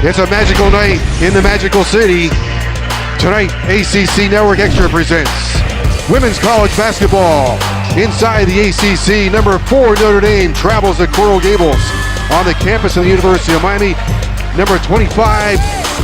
It's a magical night in the magical city. Tonight, ACC Network Extra presents women's college basketball. Inside the ACC, number 4 Notre Dame travels to Coral Gables on the campus of the University of Miami. Number 25,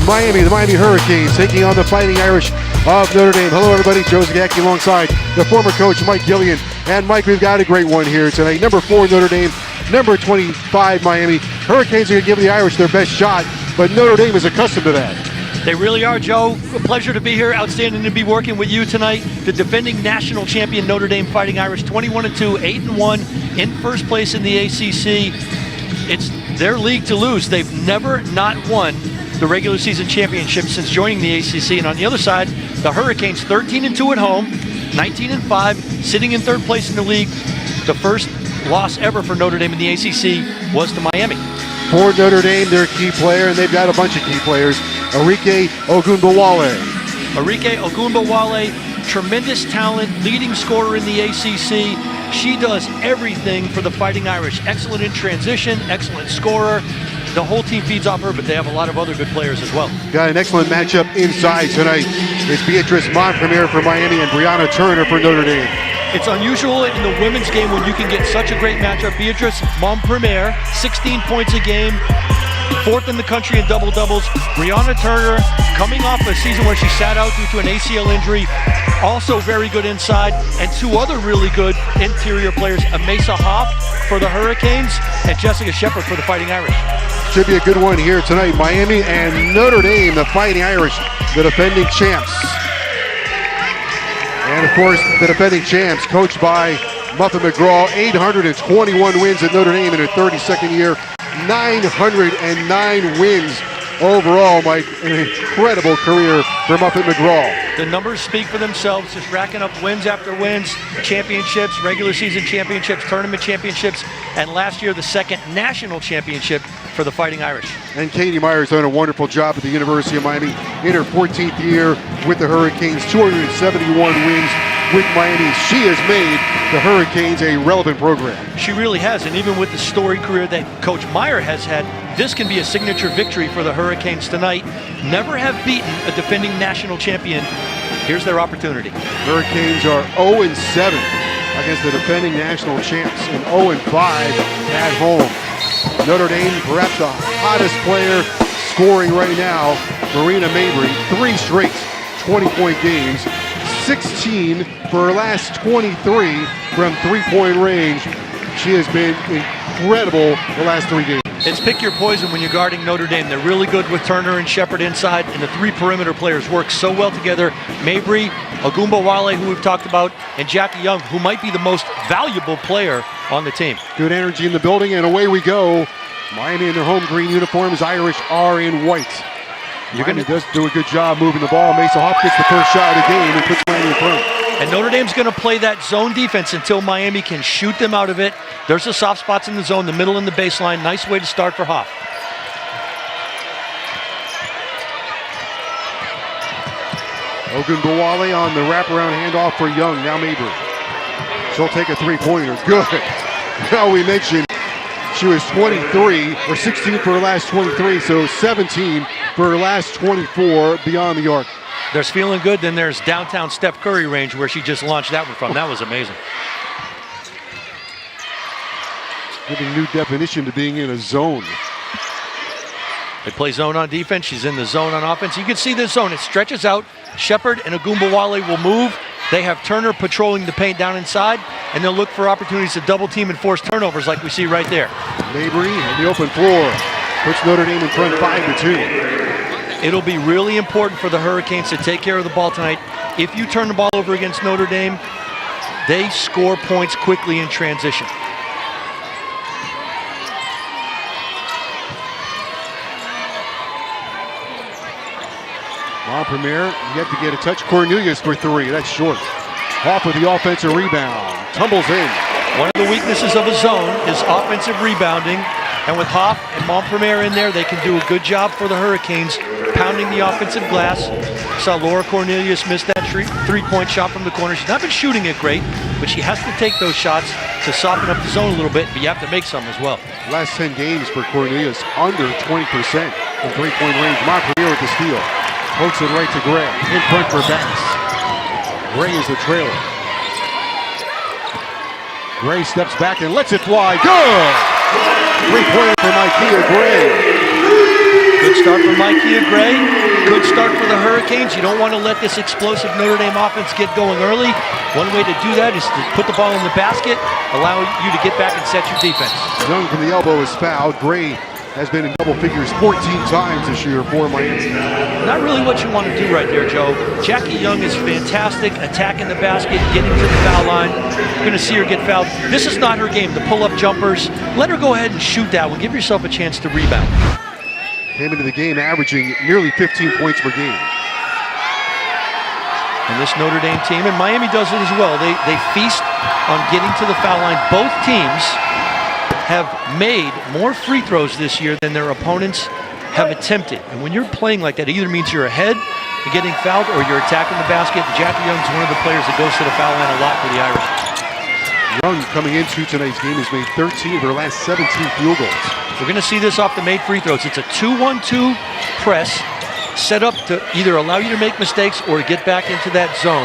Miami, the Miami Hurricanes, taking on the Fighting Irish of Notre Dame. Hello, everybody. Joe Zagacki alongside the former coach, Mike Gillian. And Mike, we've got a great one here tonight. Number 4 Notre Dame, number 25 Miami. Hurricanes are going to give the Irish their best shot, but Notre Dame is accustomed to that. They really are, Joe. A pleasure to be here. Outstanding to be working with you tonight. The defending national champion Notre Dame Fighting Irish, 21-2, 8-1, in first place in the ACC. It's their league to lose. They've never not won the regular season championship since joining the ACC. And on the other side, the Hurricanes, 13-2 at home, 19-5, sitting in third place in the league. The first loss ever for Notre Dame in the ACC was to Miami. For Notre Dame, their key player, and they've got a bunch of key players, Arike Ogunbowale. Arike Ogunbowale, tremendous talent, leading scorer in the ACC. She does everything for the Fighting Irish. Excellent in transition, excellent scorer. The whole team feeds off her, but they have a lot of other good players as well. Got an excellent matchup inside tonight. It's Beatrice Montpremier for Miami and Brianna Turner for Notre Dame. It's unusual in the women's game when you can get such a great matchup. Beatrice Montpremier, 16 points a game, 4th in the country in double-doubles. Brianna Turner, coming off a season where she sat out due to an ACL injury, also very good inside, and 2 other really good interior players, Emese Hof for the Hurricanes and Jessica Shepard for the Fighting Irish. Should be a good one here tonight. Miami and Notre Dame, the Fighting Irish, the defending champs. And of course, the defending champs, coached by Muffet McGraw, 821 wins at Notre Dame in her 32nd year, 909 wins overall, Mike. An incredible career for Muffet McGraw. The numbers speak for themselves, just racking up wins after wins, championships, regular season championships, tournament championships, and last year the 2nd national championship for the Fighting Irish. And Katie Meyer's done a wonderful job at the University of Miami in her 14th year with the Hurricanes, 271 wins with Miami. She has made the Hurricanes a relevant program. She really has, and even with the storied career that Coach Meyer has had, this can be a signature victory for the Hurricanes tonight. Never have beaten a defending national champion. Here's their opportunity. Hurricanes are 0-7 against the defending national champs and 0-5 at home. Notre Dame, perhaps the hottest player scoring right now, Marina Mabry, 3 straight 20-point games, 16 for her last 23 from three-point range. She has been incredible the last 3 games. It's pick your poison when you're guarding Notre Dame. They're really good with Turner and Shepard inside, and the 3 perimeter players work so well together. Mabry, Ogunbowale, who we've talked about, and Jackie Young, who might be the most valuable player on the team. Good energy in the building, and away we go. Miami in their home green uniforms, Irish are in white. Miami does do a good job moving the ball. Emese Hof gets the first shot of the game and puts Miami in front. And Notre Dame's going to play that zone defense until Miami can shoot them out of it. There's the soft spots in the zone, the middle and the baseline. Nice way to start for Hof. Ogunbowale on the wraparound handoff for Young. Now Mabry. She'll take a 3-pointer. Good. Now we mentioned she was 23, or 16 for her last 23, so 17 for her last 24 beyond the arc. There's feeling good, then there's downtown Steph Curry range where she just launched that one from. That was amazing. Giving new definition to being in a zone. They play zone on defense. She's in the zone on offense. You can see the zone. It stretches out. Shepard and Ogunbowale will move. They have Turner patrolling the paint down inside, and they'll look for opportunities to double team and force turnovers like we see right there. Mabry on the open floor puts Notre Dame in front 5-2. It'll be really important for the Hurricanes to take care of the ball tonight. If you turn the ball over against Notre Dame, they score points quickly in transition. Montpremier yet to get a touch. Cornelius for 3. That's short. Hof with the offensive rebound. Tumbles in. One of the weaknesses of a zone is offensive rebounding. And with Hof and Montpremier in there, they can do a good job for the Hurricanes, pounding the offensive glass. Saw Laura Cornelius miss that 3-point shot from the corner. She's not been shooting it great, but she has to take those shots to soften up the zone a little bit, but you have to make some as well. Last 10 games for Cornelius, under 20%. from three-point range. Montpelier with the steal. Pokes it right to Gray. In front for Banks. Gray is the trailer. Gray steps back and lets it fly. Good! Three-pointer for Micaiah Gray. Good start for Micaiah Gray. Good start for the Hurricanes. You don't want to let this explosive Notre Dame offense get going early. One way to do that is to put the ball in the basket, allow you to get back and set your defense. Young from the elbow is fouled. Gray has been in double figures 14 times this year for Miami. Not really what you want to do right there, Joe. Jackie Young is fantastic, attacking the basket, getting to the foul line. You're going to see her get fouled. This is not her game, the pull-up jumpers. Let her go ahead and shoot that one. Give yourself a chance to rebound. Came into the game averaging nearly 15 points per game. And this Notre Dame team, and Miami does it as well, they feast on getting to the foul line. Both teams have made more free throws this year than their opponents have attempted. And when you're playing like that, it either means you're ahead and getting fouled or you're attacking the basket. Jackie Young's one of the players that goes to the foul line a lot for the Irish. Young, coming into tonight's game, has made 13 of her last 17 field goals. We're going to see this off the made free throws. It's a 2-1-2 press set up to either allow you to make mistakes or get back into that zone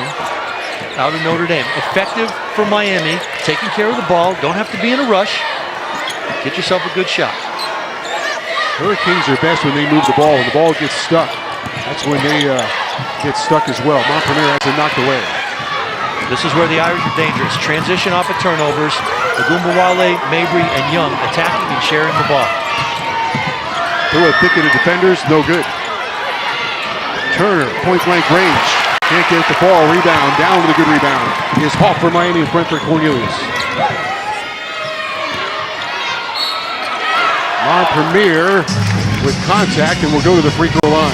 out of Notre Dame. Effective for Miami, taking care of the ball. Don't have to be in a rush. Get yourself a good shot. Hurricanes are best when they move the ball. When the ball gets stuck, that's when they get stuck as well. Montpelier has it knocked away. This is where the Irish are dangerous. Transition off of turnovers. Ogunbowale, Mabry, and Young attacking and sharing the ball. Through a thicket of defenders, no good. Turner, point-blank range. Can't get the ball. Rebound, down with a good rebound. Is Hof for Miami in front for Cornelius. Montpelier with contact and will go to the free throw line.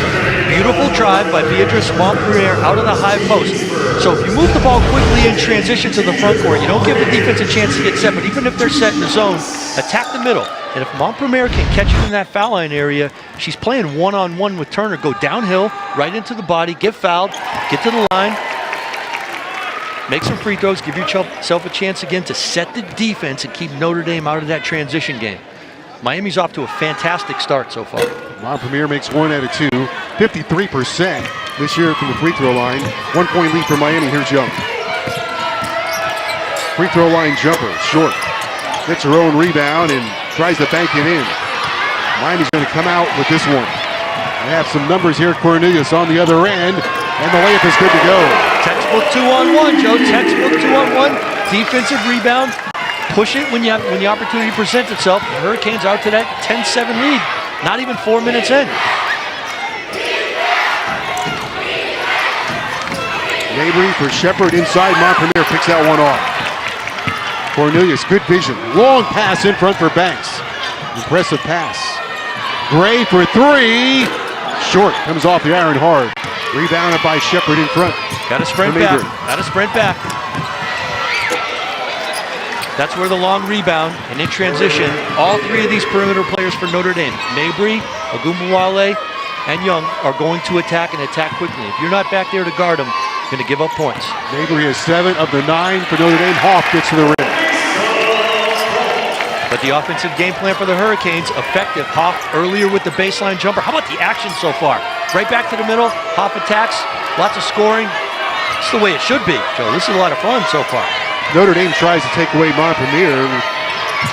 Beautiful drive by Beatrice Montpelier out of the high post. So if you move the ball quickly in transition to the front court, you don't give the defense a chance to get set, but even if they're set in the zone, attack the middle. And if Montpelier can catch it in that foul line area, she's playing one-on-one with Turner. Go downhill, right into the body, get fouled, get to the line, make some free throws, give yourself a chance again to set the defense and keep Notre Dame out of that transition game. Miami's off to a fantastic start so far. Montpelier makes 1 out of 2, 53% this year from the free throw line. 1 point lead for Miami. Here's Young. Free throw line jumper, short. Gets her own rebound and tries to bank it in. Miami's going to come out with this one. They have some numbers here. Cornelius on the other end, and the layup is good to go. Textbook 2-on-1, Joe. Textbook 2-on-1. Defensive rebound. Push it when the opportunity presents itself. The Hurricanes out to that 10-7 lead. Not even 4 minutes in. Mabry for Shepard inside. Montpelier picks that one off. Cornelius, good vision. Long pass in front for Banks. Impressive pass. Gray for 3. Short, comes off the iron hard. Rebounded by Shepard in front. Got to sprint back. Got to sprint back. That's where the long rebound, and in transition, all three of these perimeter players for Notre Dame, Mabry, Ogunbowale, and Young, are going to attack and attack quickly. If you're not back there to guard them, you're going to give up points. Mabry has 7 of the 9 for Notre Dame. Hof gets to the rim. But the offensive game plan for the Hurricanes, effective. Hof earlier with the baseline jumper. How about the action so far? Right back to the middle, Hof attacks, lots of scoring. It's the way it should be, Joe. This is a lot of fun so far. Notre Dame tries to take away Montpelier.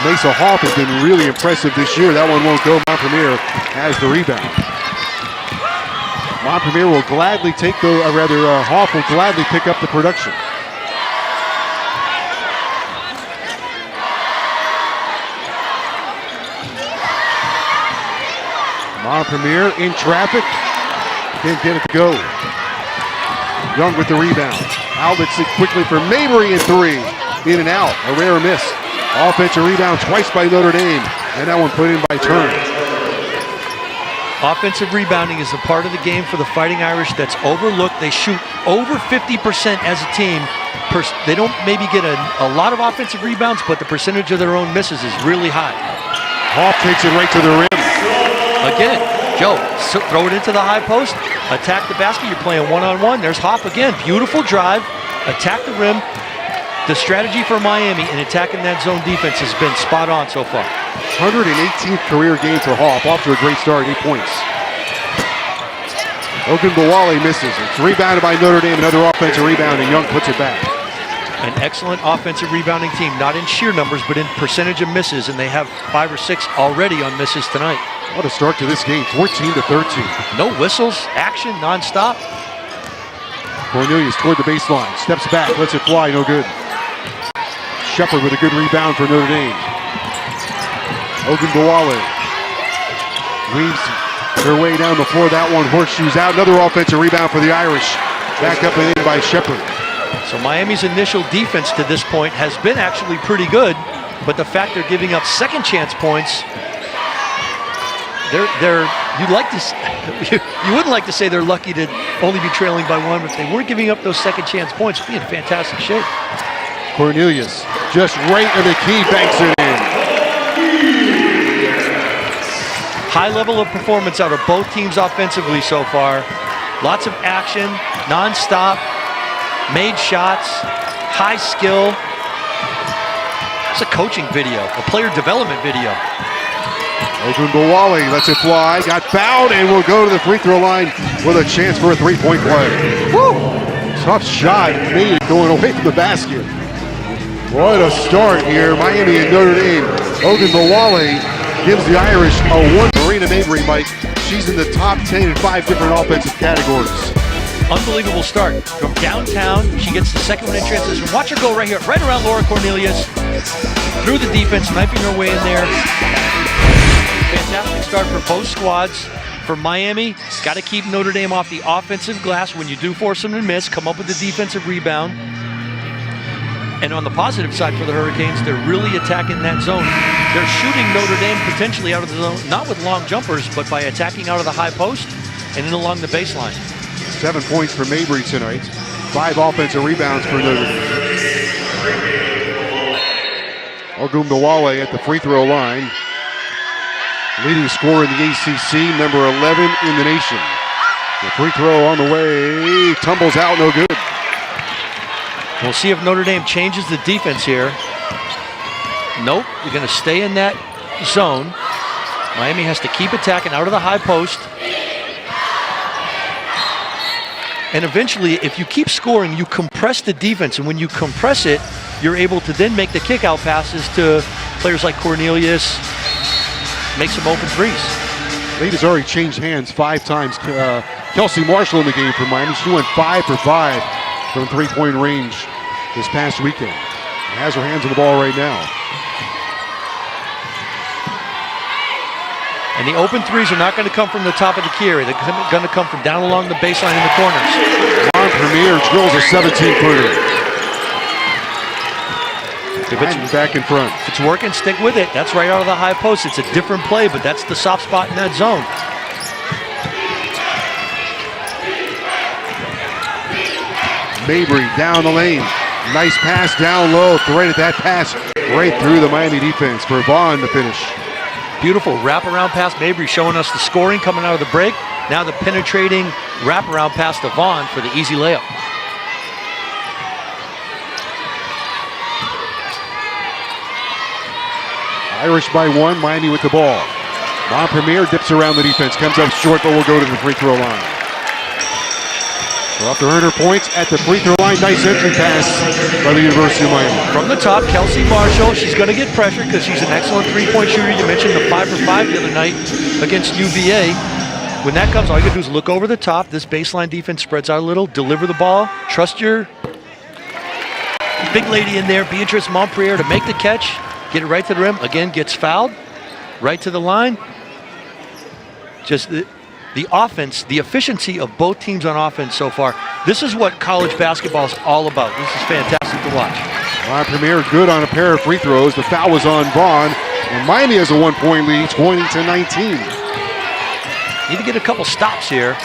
Emese Hof has been really impressive this year. That one won't go. Montpelier has the rebound. Montpelier will gladly take Hof will gladly pick up the production. Montpelier in traffic. Can't get it to go. Young with the rebound. Outlets it quickly for Mabry and 3. In and out. A rare miss. Offensive rebound twice by Notre Dame. And that one put in by Turner. Offensive rebounding is a part of the game for the Fighting Irish that's overlooked. They shoot over 50% as a team. They don't maybe get a lot of offensive rebounds, but the percentage of their own misses is really high. Hof takes it right to the rim. Again, Joe, throw it into the high post, attack the basket. You're playing one-on-one. There's Hof again. Beautiful drive, attack the rim. The strategy for Miami in attacking that zone defense has been spot on so far. 118th career game for Hof. Off to a great start, 8 points. Ogunbowale misses. It's rebounded by Notre Dame. Another offensive rebound, and Young puts it back. An excellent offensive rebounding team, not in sheer numbers, but in percentage of misses, and they have 5 or 6 already on misses tonight. What a start to this game, 14-13. No whistles, action, nonstop. Cornelius toward the baseline, steps back, lets it fly, no good. Shepard with a good rebound for Notre Dame. Ogunbowale weaves her way down the floor. That one horseshoes out. Another offensive rebound for the Irish. Back up and in by Shepard. So Miami's initial defense to this point has been actually pretty good, but the fact they're giving up second chance points, you'd like to, you wouldn't like to say they're lucky to only be trailing by 1, but if they weren't giving up those second chance points, be in fantastic shape. Cornelius just right in the key, banks it in. High level of performance out of both teams offensively so far. Lots of action, non-stop, made shots, high skill. It's a coaching video, a player development video. Ogunbowale lets it fly, got fouled, and will go to the free throw line with a chance for a three-point play. Woo! Tough shot, made it going away from the basket. What a start here, Miami and Notre Dame. Ogunbowale gives the Irish a 1. Marina Mabry, Mike, she's in the top 10 in 5 different offensive categories. Unbelievable start. From downtown, she gets the second one in transition. Watch her go right here, right around Laura Cornelius. Through the defense, knifing her way in there. Fantastic start for both squads. For Miami, got to keep Notre Dame off the offensive glass. When you do force them to miss, come up with the defensive rebound. And on the positive side for the Hurricanes, they're really attacking that zone. They're shooting Notre Dame potentially out of the zone, not with long jumpers, but by attacking out of the high post and in along the baseline. 7 points for Mabry tonight. 5 offensive rebounds for Notre Dame. Ogunbowale at the free throw line. Leading scorer in the ACC, number 11 in the nation. The free throw on the way, tumbles out, no good. We'll see if Notre Dame changes the defense here. Nope, you're going to stay in that zone. Miami has to keep attacking out of the high post. And eventually, if you keep scoring, you compress the defense. And when you compress it, you're able to then make the kick-out passes to players like Cornelius, make some open threes. Lead has already changed hands 5 times. Kelsey Marshall in the game for Miami. She went 5 for 5 from three-point range this past weekend. She has her hands on the ball right now. And the open threes are not going to come from the top of the key area. They're going to come from down along the baseline in the corners. Ron Premier drills a 17-footer. Back in front. If it's working, stick with it. That's right out of the high post. It's a different play, but that's the soft spot in that zone. Mabry down the lane. Nice pass down low. Right at that pass. Right through the Miami defense for Vaughn to finish. Beautiful wraparound pass. Mabry showing us the scoring coming out of the break. Now the penetrating wraparound pass to Vaughn for the easy layup. Irish by 1, Miami with the ball. Ron Premier dips around the defense, comes up short, but will go to the free throw line. We're up to earn her points at the free throw line. Nice entry pass by the University of Miami. From the top, Kelsey Marshall. She's going to get pressure because she's an excellent three-point shooter. You mentioned the 5 for 5 the other night against UVA. When that comes, all you got to do is look over the top. This baseline defense spreads out a little. Deliver the ball. Trust your big lady in there, Beatrice Montprier, to make the catch. Get it right to the rim. Again, gets fouled. Right to the line. Just the offense, the efficiency of both teams on offense so far. This is what college basketball is all about. This is fantastic to watch. Ron Premier good on a pair of free throws. The foul was on Vaughn. And Miami has a 1-point lead, 20-19. Need to get a couple stops here.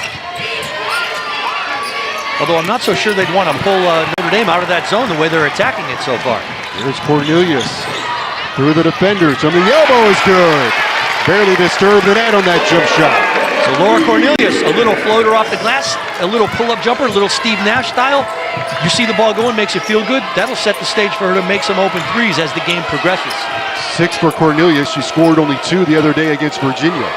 Although I'm not so sure they'd want to pull Notre Dame out of that zone the way they're attacking it so far. Here's Cornelius. Through the defenders, and the elbow is good. Barely disturbed the net on that jump shot. So Laura Cornelius, a little floater off the glass, a little pull-up jumper, a little Steve Nash style. You see the ball going, makes you feel good. That'll set the stage for her to make some open threes as the game progresses. 6 for Cornelius. She scored only 2 the other day against Virginia.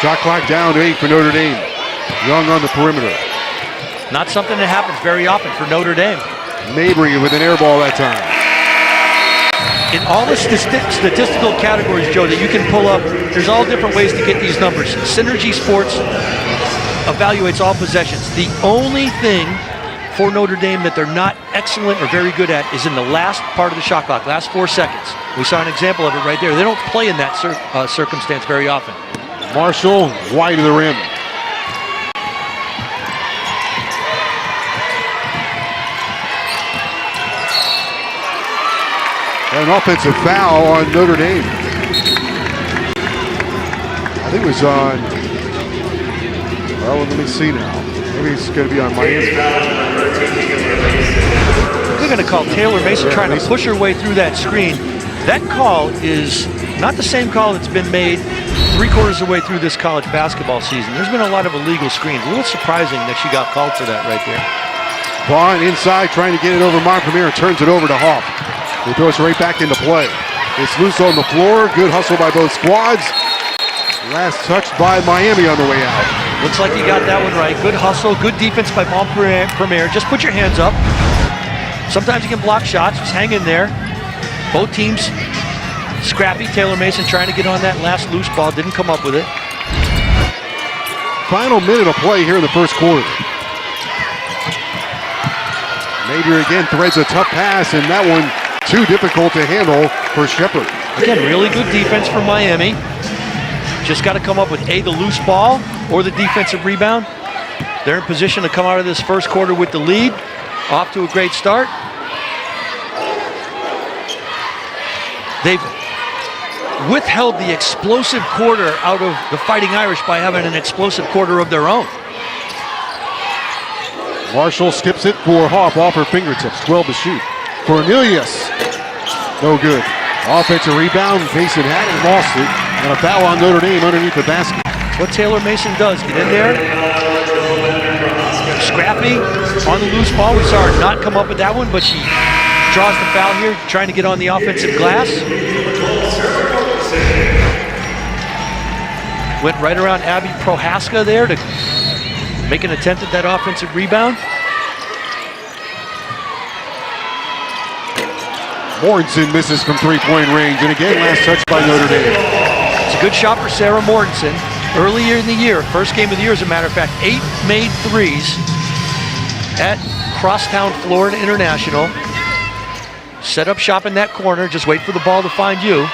Shot clock down to 8 for Notre Dame. Young on the perimeter. Not something that happens very often for Notre Dame. Mabry with an air ball that time. In all the statistical categories, Joe, that you can pull up, there's all different ways to get these numbers. Synergy Sports evaluates all possessions. The only thing for Notre Dame that they're not excellent or very good at is in the last part of the shot clock, last 4 seconds. We saw an example of it right there. They don't play in that circumstance very often. Marshall, wide of the rim. An offensive foul on Notre Dame. I think it was on, well, let me see now. Maybe it's going to be on Miami. They're going to call Taylor Mason trying to push her way through that screen. That call is not the same call that's been made 3/4 of the way through this college basketball season. There's been a lot of illegal screens. A little surprising that she got called for that right there. Vaughn inside trying to get it over Montpremier and turns it over to Hof. He throws it right back into play. It's loose on the floor. Good hustle by both squads. Last touched by Miami on the way out. Looks like you got that one right. Good hustle, good defense by Montpremier. Just put your hands up. Sometimes you can block shots. Just hang in there. Both teams scrappy. Taylor Mason trying to get on that last loose ball. Didn't come up with it. Final minute of play here in the first quarter. Mabry again threads a tough pass, and that one too difficult to handle for Shepherd. Again, really good defense for Miami. Just got to come up with the loose ball or the defensive rebound. They're in position to come out of this first quarter with the lead. Off to a great start. They've withheld the explosive quarter out of the Fighting Irish by having an explosive quarter of their own. Marshall skips it for Hof off her fingertips. 12 to shoot. Cornelius, no good. Offensive rebound, Mason had it, lost it, and a foul on Notre Dame underneath the basket. What Taylor Mason does, get in there, scrappy on the loose ball. We saw her not come up with that one, but she draws the foul here, trying to get on the offensive glass. Went right around Abby Prohaska there to make an attempt at that offensive rebound. Mortensen misses from three-point range, and again, last touch by Notre Dame. It's a good shot for Sarah Mortensen. Earlier in the year, first game of the year, as a matter of fact, 8 made threes at Crosstown, Florida International. Set up shop in that corner, just wait for the ball to find you.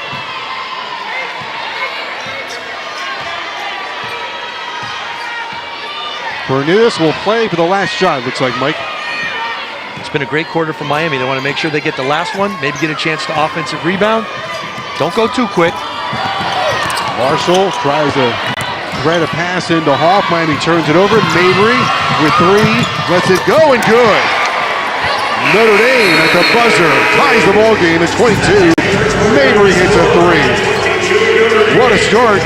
Cornelius will play for the last shot, looks like, Mike. It's been a great quarter for Miami. They want to make sure they get the last one, maybe get a chance to offensive rebound. Don't go too quick. Marshall tries to thread a pass into Hof. Miami turns it over. Mabry with 3, lets it go, and good. Notre Dame at the buzzer ties the ball game at 22. Mabry hits a 3. What a start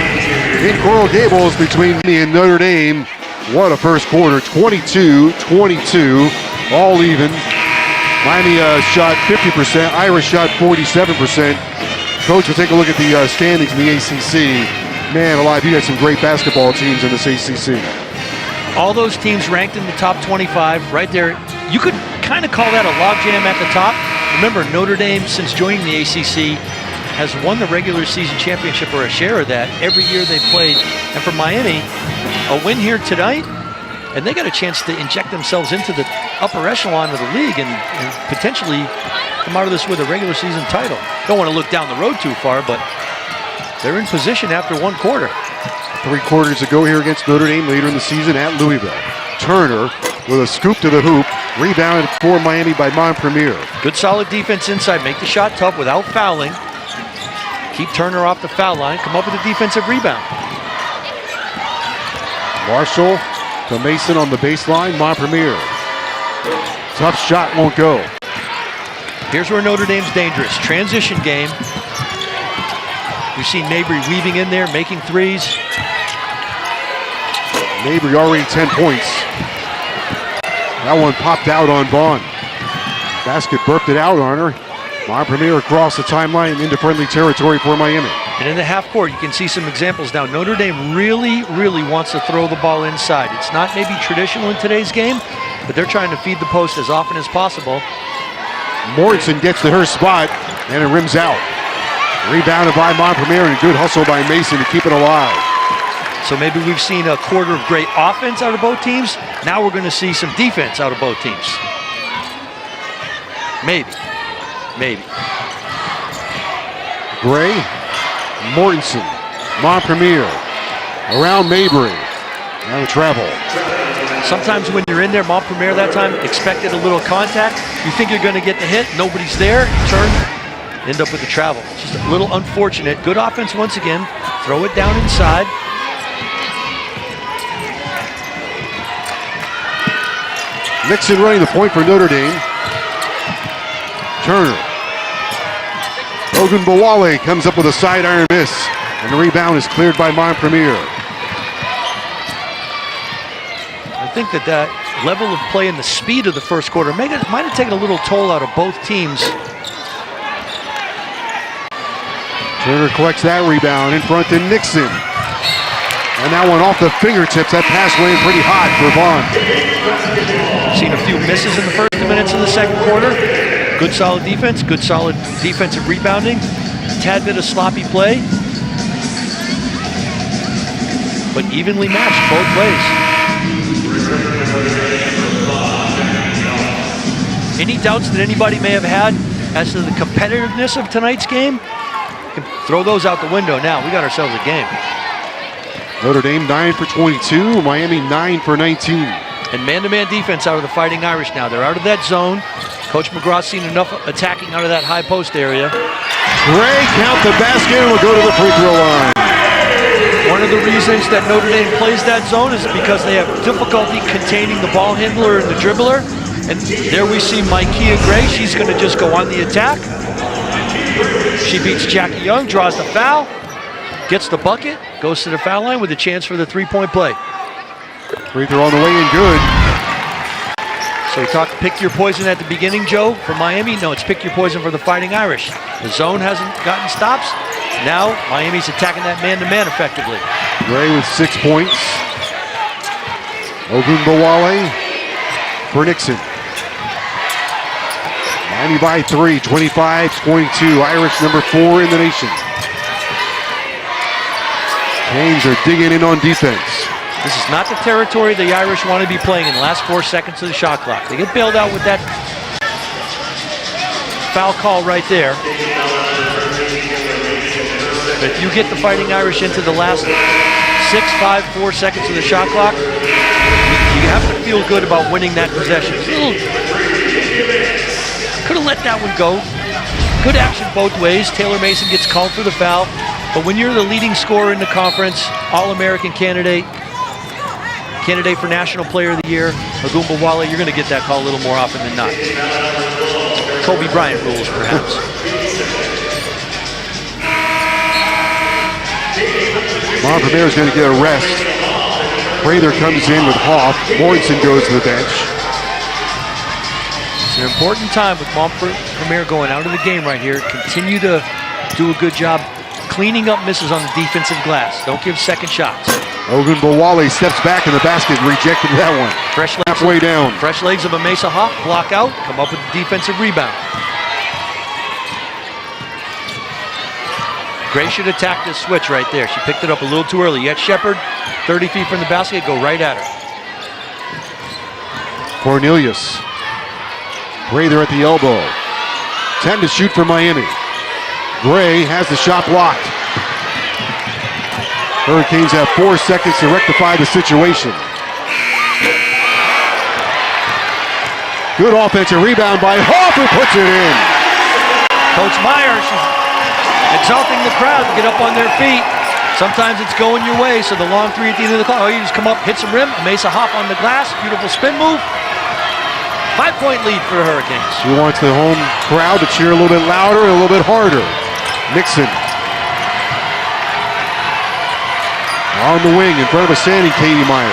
in Coral Gables between me and Notre Dame. What a first quarter, 22-22, all even. Miami shot 50%, Irish shot 47%. Coach, we'll take a look at the standings in the ACC. Man alive, you got some great basketball teams in this ACC. All those teams ranked in the top 25 right there. You could kind of call that a logjam at the top. Remember, Notre Dame, since joining the ACC, has won the regular season championship, or a share of that, every year they played. And for Miami, a win here tonight, and they got a chance to inject themselves into the upper echelon of the league and potentially come out of this with a regular season title. Don't want to look down the road too far, but they're in position after one quarter. 3 quarters to go here against Notre Dame later in the season at Louisville. Turner with a scoop to the hoop, rebounded for Miami by Montpremier. Good solid defense inside, make the shot tough without fouling. Keep Turner off the foul line, come up with a defensive rebound. Marshall to Mason on the baseline, Montpremier. Tough shot, won't go. Here's where Notre Dame's dangerous. Transition game. We've seen Mabry weaving in there, making threes. Mabry already 10 points. That one popped out on Vaughn. Basket burped it out on her. Montpremier across the timeline into friendly territory for Miami. And in the half court, you can see some examples now. Notre Dame really, really wants to throw the ball inside. It's not maybe traditional in today's game, but they're trying to feed the post as often as possible. Mortensen gets to her spot, and it rims out. Rebounded by Montpelier, and a good hustle by Mason to keep it alive. So maybe we've seen a quarter of great offense out of both teams. Now we're going to see some defense out of both teams. Maybe. Gray, Mortensen, Montpelier, around Mabry. Now the travel. Sometimes when you're in there, Montpelier that time expected a little contact. You think you're going to get the hit, nobody's there, turn, end up with the travel. Just a little unfortunate. Good offense once again. Throw it down inside. Nixon running the point for Notre Dame. Turner. Ogunbowale comes up with a side iron miss, and the rebound is cleared by Montpelier. I think that level of play and the speed of the first quarter might have taken a little toll out of both teams. Turner collects that rebound in front to Nixon. And that one off the fingertips. That pass went pretty hot for Vaughn. Seen a few misses in the first minutes of the second quarter. Good solid defense, good solid defensive rebounding. Tad bit of sloppy play. But evenly matched both ways. Any doubts that anybody may have had as to the competitiveness of tonight's game? You can throw those out the window now. We got ourselves a game. Notre Dame 9 for 22, Miami 9 for 19. And man-to-man defense out of the Fighting Irish now. They're out of that zone. Coach McGraw's seen enough attacking out of that high post area. Gray count the basket and will go to the free throw line. One of the reasons that Notre Dame plays that zone is because they have difficulty containing the ball handler and the dribbler. And there we see Micaiah Gray. She's going to just go on the attack. She beats Jackie Young, draws the foul, gets the bucket, goes to the foul line with a chance for the three-point play. Free throw on the way in good. So we talked pick your poison at the beginning, Joe, for Miami. No, it's pick your poison for the Fighting Irish. The zone hasn't gotten stops. Now Miami's attacking that man-to-man effectively. Gray with 6 points. Ogunbowale for Nixon. Miami by 3, 25-22. Irish number 4 in the nation. Canes are digging in on defense. This is not the territory the Irish want to be playing in the last 4 seconds of the shot clock. They get bailed out with that foul call right there. But if you get the Fighting Irish into the last 6, 5, 4 seconds of the shot clock, you have to feel good about winning that possession. Could have let that one go. Good action both ways. Taylor Mason gets called for the foul. But when you're the leading scorer in the conference, All-American candidate for National Player of the Year, Ogunbowale, you're going to get that call a little more often than not. Kobe Bryant rules, perhaps. Montpelier is going to get a rest. Prather comes in with Hof. Mortensen goes to the bench. It's an important time with Montpelier going out of the game right here. Continue to do a good job cleaning up misses on the defensive glass. Don't give second shots. Ogunbowale steps back in the basket, rejected that one. Fresh legs halfway down. Fresh legs of Emese Hof, block out, come up with the defensive rebound. Gray should attack this switch right there. She picked it up a little too early. Yet Shepard, 30 feet from the basket, go right at her. Cornelius. Prather at the elbow. 10 to shoot for Miami. Gray has the shot blocked. Hurricanes have 4 seconds to rectify the situation. Good offensive rebound by Hof, who puts it in. Coach Meyer, she's exalting the crowd to get up on their feet. Sometimes it's going your way, so the long three at the end of the clock. Oh, you just come up, hit some rim. Emese Hof on the glass, beautiful spin move. 5-point lead for the Hurricanes. She wants the home crowd to cheer a little bit louder and a little bit harder. Nixon. On the wing in front of a standing Katie Meyer.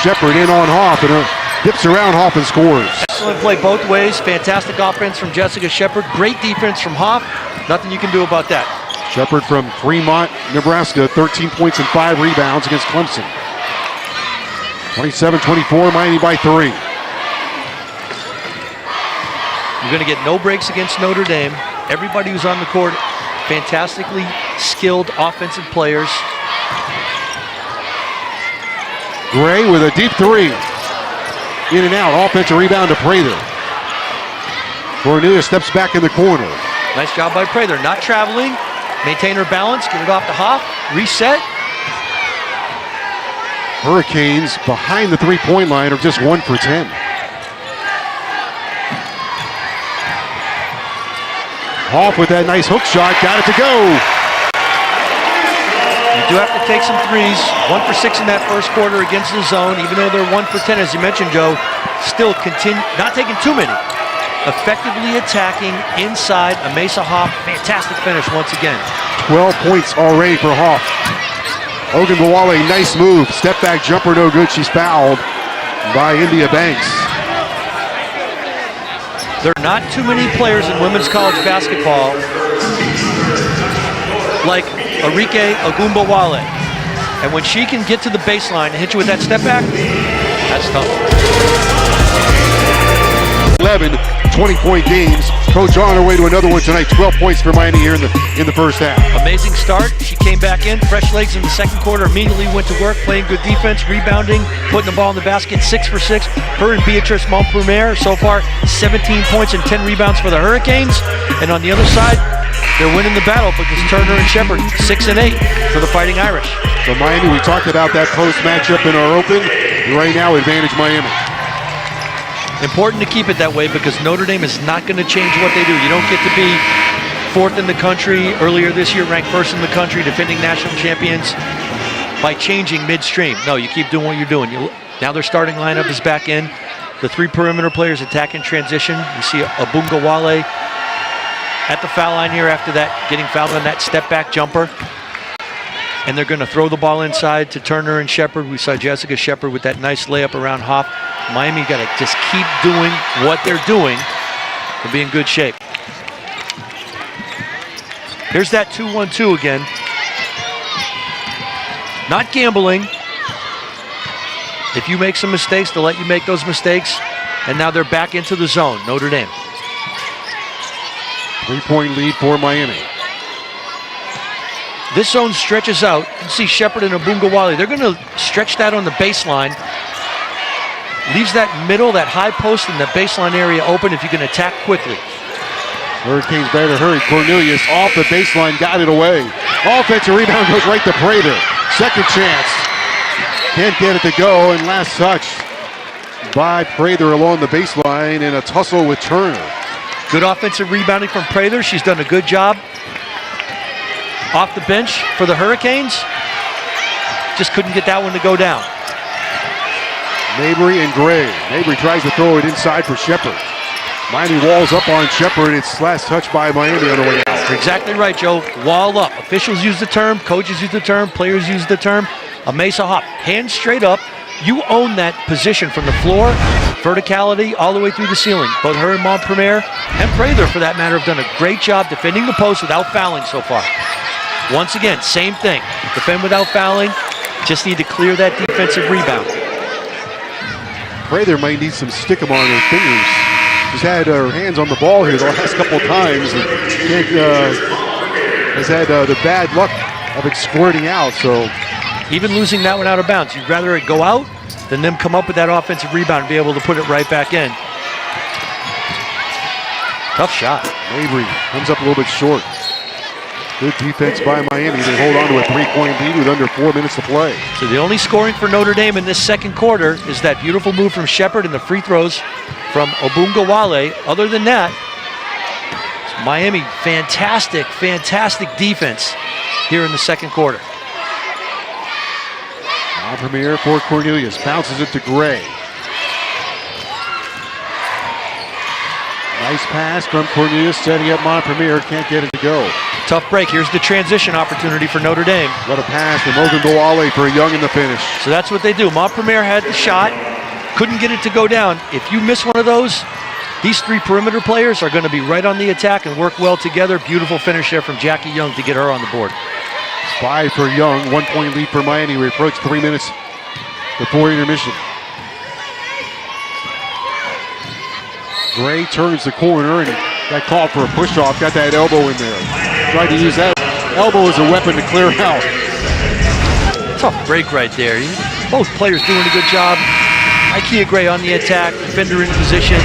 Shepard in on Hof and dips around Hof and scores. Excellent play both ways. Fantastic offense from Jessica Shepard. Great defense from Hof. Nothing you can do about that. Shepard from Fremont, Nebraska, 13 points and 5 rebounds against Clemson. 27-24, Miami by 3. You're going to get no breaks against Notre Dame. Everybody who's on the court, fantastically skilled offensive players. Gray with a deep 3. In and out, offensive rebound to Prather. Cornelius steps back in the corner. Nice job by Prather, not traveling. Maintain her balance, get it off to Hof, reset. Hurricanes behind the three-point line are just 1 for 10. Hof with that nice hook shot, got it to go. You do have to take some threes. 1 for 6 in that first quarter against the zone, even though they're 1 for 10, as you mentioned, Joe. Still not taking too many. Effectively attacking inside. Emese Hof, fantastic finish once again. 12 points already for Hof. Ogunbowale, nice move. Step back jumper, no good. She's fouled by India Banks. There are not too many players in women's college basketball like Arike Ogunbowale. And when she can get to the baseline and hit you with that step back, that's tough. 11 20-point games. Coach on her way to another one tonight. 12 points for Miami here in the first half. Amazing start. She came back in, fresh legs in the second quarter, immediately went to work, playing good defense, rebounding, putting the ball in the basket, 6 for 6. Her and Beatrice Montpremier so far 17 points and 10 rebounds for the Hurricanes. And on the other side, they're winning the battle because Turner and Shepard 6 and 8 for the Fighting Irish. So Miami, we talked about that post matchup in our open. Right now, advantage Miami. Important to keep it that way because Notre Dame is not going to change what they do. You don't get to be 4th in the country, earlier this year ranked 1st in the country, defending national champions, by changing midstream. No, you keep doing what you're doing. Now their starting lineup is back in. The 3 perimeter players attack in transition. You see Ogunbowale at the foul line here after that, getting fouled on that step back jumper. And they're going to throw the ball inside to Turner and Shepard. We saw Jessica Shepard with that nice layup around Hof. Miami got to just keep doing what they're doing to be in good shape. Here's that 2-1-2 again. Not gambling. If you make some mistakes, they'll let you make those mistakes. And now they're back into the zone, Notre Dame. 3-point lead for Miami. This zone stretches out. You can see Shepard and Ogunbowale. They're going to stretch that on the baseline. Leaves that middle, that high post in the baseline area open if you can attack quickly. Hurricanes better hurry. Cornelius off the baseline, got it away. Offensive rebound goes right to Prather. Second chance. Can't get it to go, and last touch by Prather along the baseline in a tussle with Turner. Good offensive rebounding from Prather. She's done a good job off the bench for the Hurricanes. Just couldn't get that one to go down. Mabry and Gray. Mabry tries to throw it inside for Shepard. Miami walls up on Shepard. It's last touch by Miami on the way out. You're exactly right, Joe. Wall up. Officials use the term, coaches use the term, players use the term. Emese Hof, hands straight up. You own that position from the floor, verticality, all the way through the ceiling. Both her and Montpremier, and Prather for that matter, have done a great job defending the post without fouling so far. Once again, same thing. Defend without fouling. Just need to clear that defensive rebound. Prather might need some stickum on her fingers. She's had her hands on the ball here the last couple of times. And has had the bad luck of it squirting out. So even losing that one out of bounds, you'd rather it go out than them come up with that offensive rebound and be able to put it right back in. Tough shot. Mabry comes up a little bit short. Good defense by Miami. They hold on to a 3-point lead with under 4 minutes to play. So the only scoring for Notre Dame in this second quarter is that beautiful move from Shepard and the free throws from Ogunbowale. Other than that, Miami, fantastic defense here in the second quarter. Montpremier for Cornelius. Bounces it to Gray. Nice pass from Cornelius, setting up Montpremier. Can't get it to go. Tough break. Here's the transition opportunity for Notre Dame. What a pass from Ogunbowale for Young in the finish. So that's what they do. Montpremier had the shot, couldn't get it to go down. If you miss one of those, These three perimeter players are going to be right on the attack and work well together. Beautiful finish there from Jackie Young to get her on the board. 5 for Young, 1 point lead for Miami. We approach 3 minutes before intermission. Gray turns the corner and got called for a push-off, got that elbow in there. Tried to use that elbow as a weapon to clear out. Tough break right there. Both players doing a good job. Ikea Gray on the attack, defender in position.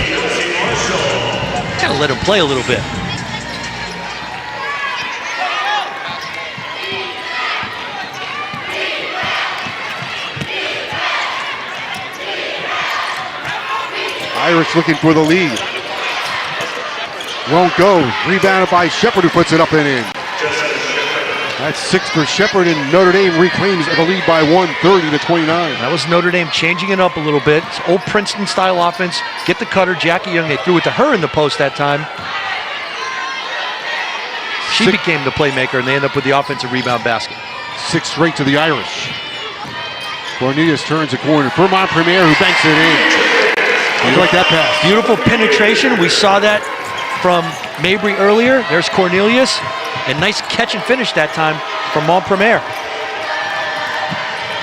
Gotta let him play a little bit. Irish looking for the lead. Won't go. Rebounded by Shepherd, who puts it up and in. That's 6 for Shepherd, and Notre Dame reclaims the lead by 1, 30-29. That was Notre Dame changing it up a little bit. It's old Princeton-style offense. Get the cutter. Jackie Young, they threw it to her in the post that time. She became the playmaker, and they end up with the offensive rebound basket. 6 straight to the Irish. Cornelius turns the corner for Montpremier, who banks it in. I like that pass. Beautiful penetration. We saw that from Mabry earlier. There's Cornelius. And nice catch and finish that time from Montpremier.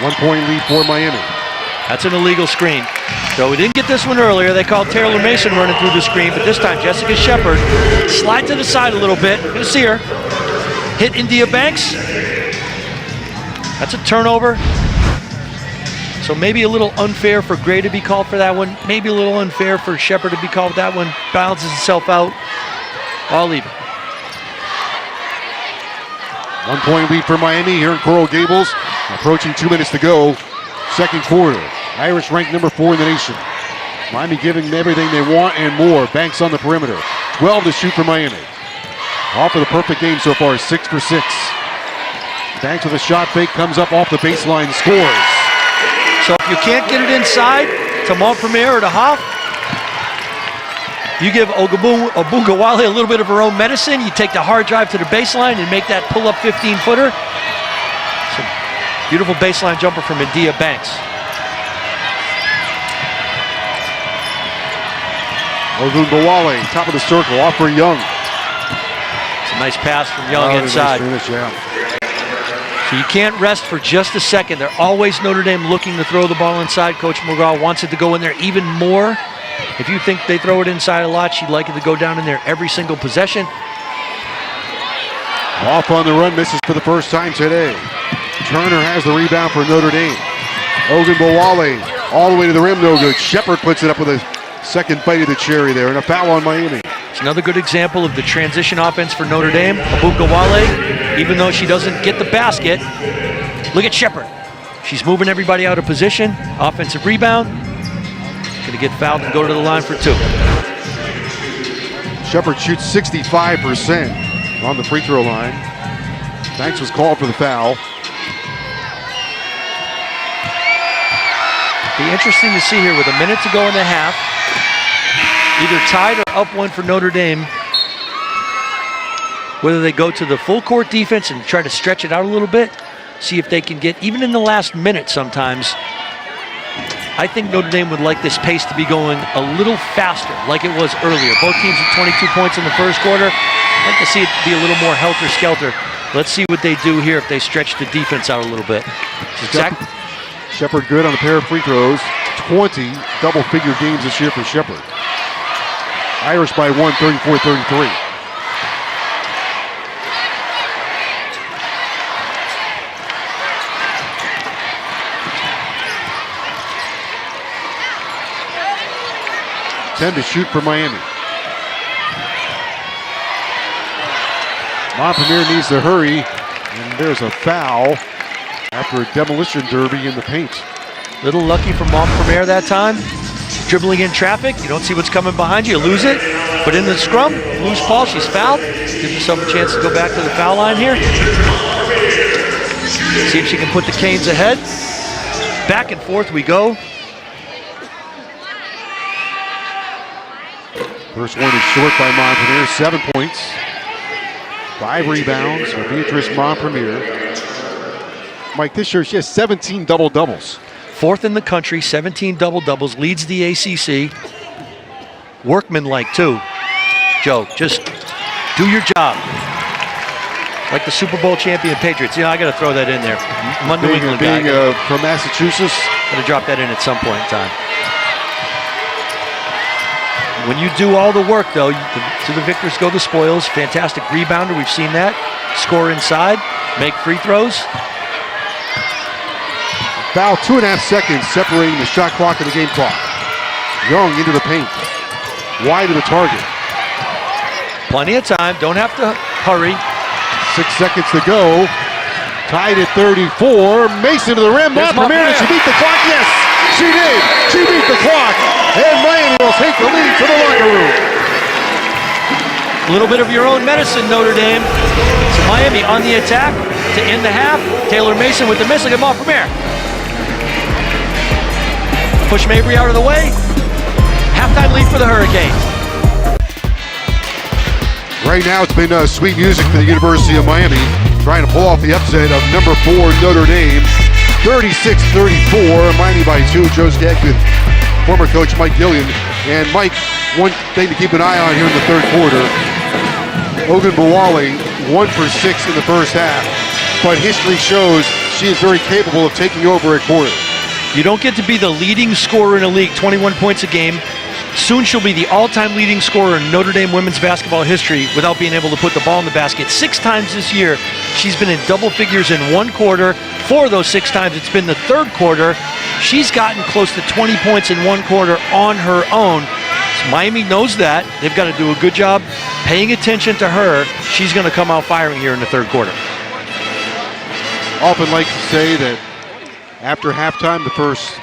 1 point lead for Miami. That's an illegal screen. So we didn't get this one earlier. They called Taylor Mason running through the screen, but this time Jessica Shepherd slide to the side a little bit. You're gonna see her hit India Banks. That's a turnover. So maybe a little unfair for Gray to be called for that one. Maybe a little unfair for Shepherd to be called for that one. Balances itself out. I'll leave it. 1 point lead for Miami here in Coral Gables. Approaching 2 minutes to go. Second quarter. Irish ranked number 4 in the nation. Miami giving them everything they want and more. Banks on the perimeter. 12 to shoot for Miami. Off of the perfect game so far, 6 for 6. Banks with a shot fake, comes up off the baseline, scores. So if you can't get it inside to Montpremier or to Hof, you give Ogungawale a little bit of her own medicine. You take the hard drive to the baseline and make that pull-up 15-footer. Beautiful baseline jumper from India Banks. Ogungawale, top of the circle, off for Young. It's a nice pass from Young inside. Nice finish, yeah. So you can't rest for just a second. They're always Notre Dame looking to throw the ball inside. Coach McGraw wants it to go in there even more. If you think they throw it inside a lot, she'd like it to go down in there every single possession. Off on the run, misses for the first time today. Turner has the rebound for Notre Dame. Ogungawale all the way to the rim, no good. Shepherd puts it up with a second bite of the cherry there, and a foul on Miami. It's another good example of the transition offense for Notre Dame. Ogungawale, even though she doesn't get the basket, look at Shepherd. She's moving everybody out of position. Offensive rebound. Going to get fouled and go to the line for 2. Shepherd shoots 65% on the free throw line. Banks was called for the foul. Be interesting to see here with a minute to go in the half. Either tied or up 1 for Notre Dame. Whether they go to the full court defense and try to stretch it out a little bit, see if they can get, even in the last minute sometimes, I think Notre Dame would like this pace to be going a little faster like it was earlier. Both teams with 22 points in the first quarter. I'd like to see it be a little more helter-skelter. Let's see what they do here if they stretch the defense out a little bit. Shepherd good on a pair of free throws. 20 double-figure games this year for Shepherd. Irish by 1, 34-33. To shoot for Miami. Montpremier needs to hurry, and there's a foul after a demolition derby in the paint. Little lucky for Montpremier that time. Dribbling in traffic, you don't see what's coming behind you, you lose it. But in the scrum, loose ball, she's fouled. Gives herself a chance to go back to the foul line here. See if she can put the Canes ahead. Back and forth we go. First one is short by Montpremier, 7 points. 5 rebounds for Beatrice Montpremier. Mike, this year she has 17 double-doubles. 4th in the country, 17 double-doubles, leads the ACC. workmanlike too. Joe, just do your job. Like the Super Bowl champion Patriots. I got to throw that in there. New England being from Massachusetts. Got to drop that in at some point in time. When you do all the work, though, to the victors go the spoils. Fantastic rebounder, we've seen that. Score inside, make free throws. Foul, 2.5 seconds separating the shot clock and the game clock. Young into the paint, wide of the target. Plenty of time, don't have to hurry. 6 seconds to go. Tied at 34. Mason to the rim. Premier, did she beat the clock? Yes, she did. She beat the clock. And Miami will take the lead to the locker room. A little bit of your own medicine, Notre Dame. So Miami on the attack to end the half. Taylor Mason with the miss. Look at Premier. Push Mabry out of the way. Halftime lead for the Hurricanes. Right now, it's been sweet music for the University of Miami, trying to pull off the upset of number 4 Notre Dame, 36-34, Miami by 2. Joe Skaggs with former coach Mike Gillian. And Mike, one thing to keep an eye on here in the third quarter, Ogun Bawale, 1 for 6 in the first half, but history shows she is very capable of taking over at quarter. You don't get to be the leading scorer in the league, 21 points a game. Soon she'll be the all-time leading scorer in Notre Dame women's basketball history without being able to put the ball in the basket. 6 times this year, she's been in double figures in one quarter. 4 of those 6 times, it's been the third quarter. She's gotten close to 20 points in one quarter on her own. So Miami knows that. They've got to do a good job paying attention to her. She's going to come out firing here in the third quarter. Often like to say that after halftime, the first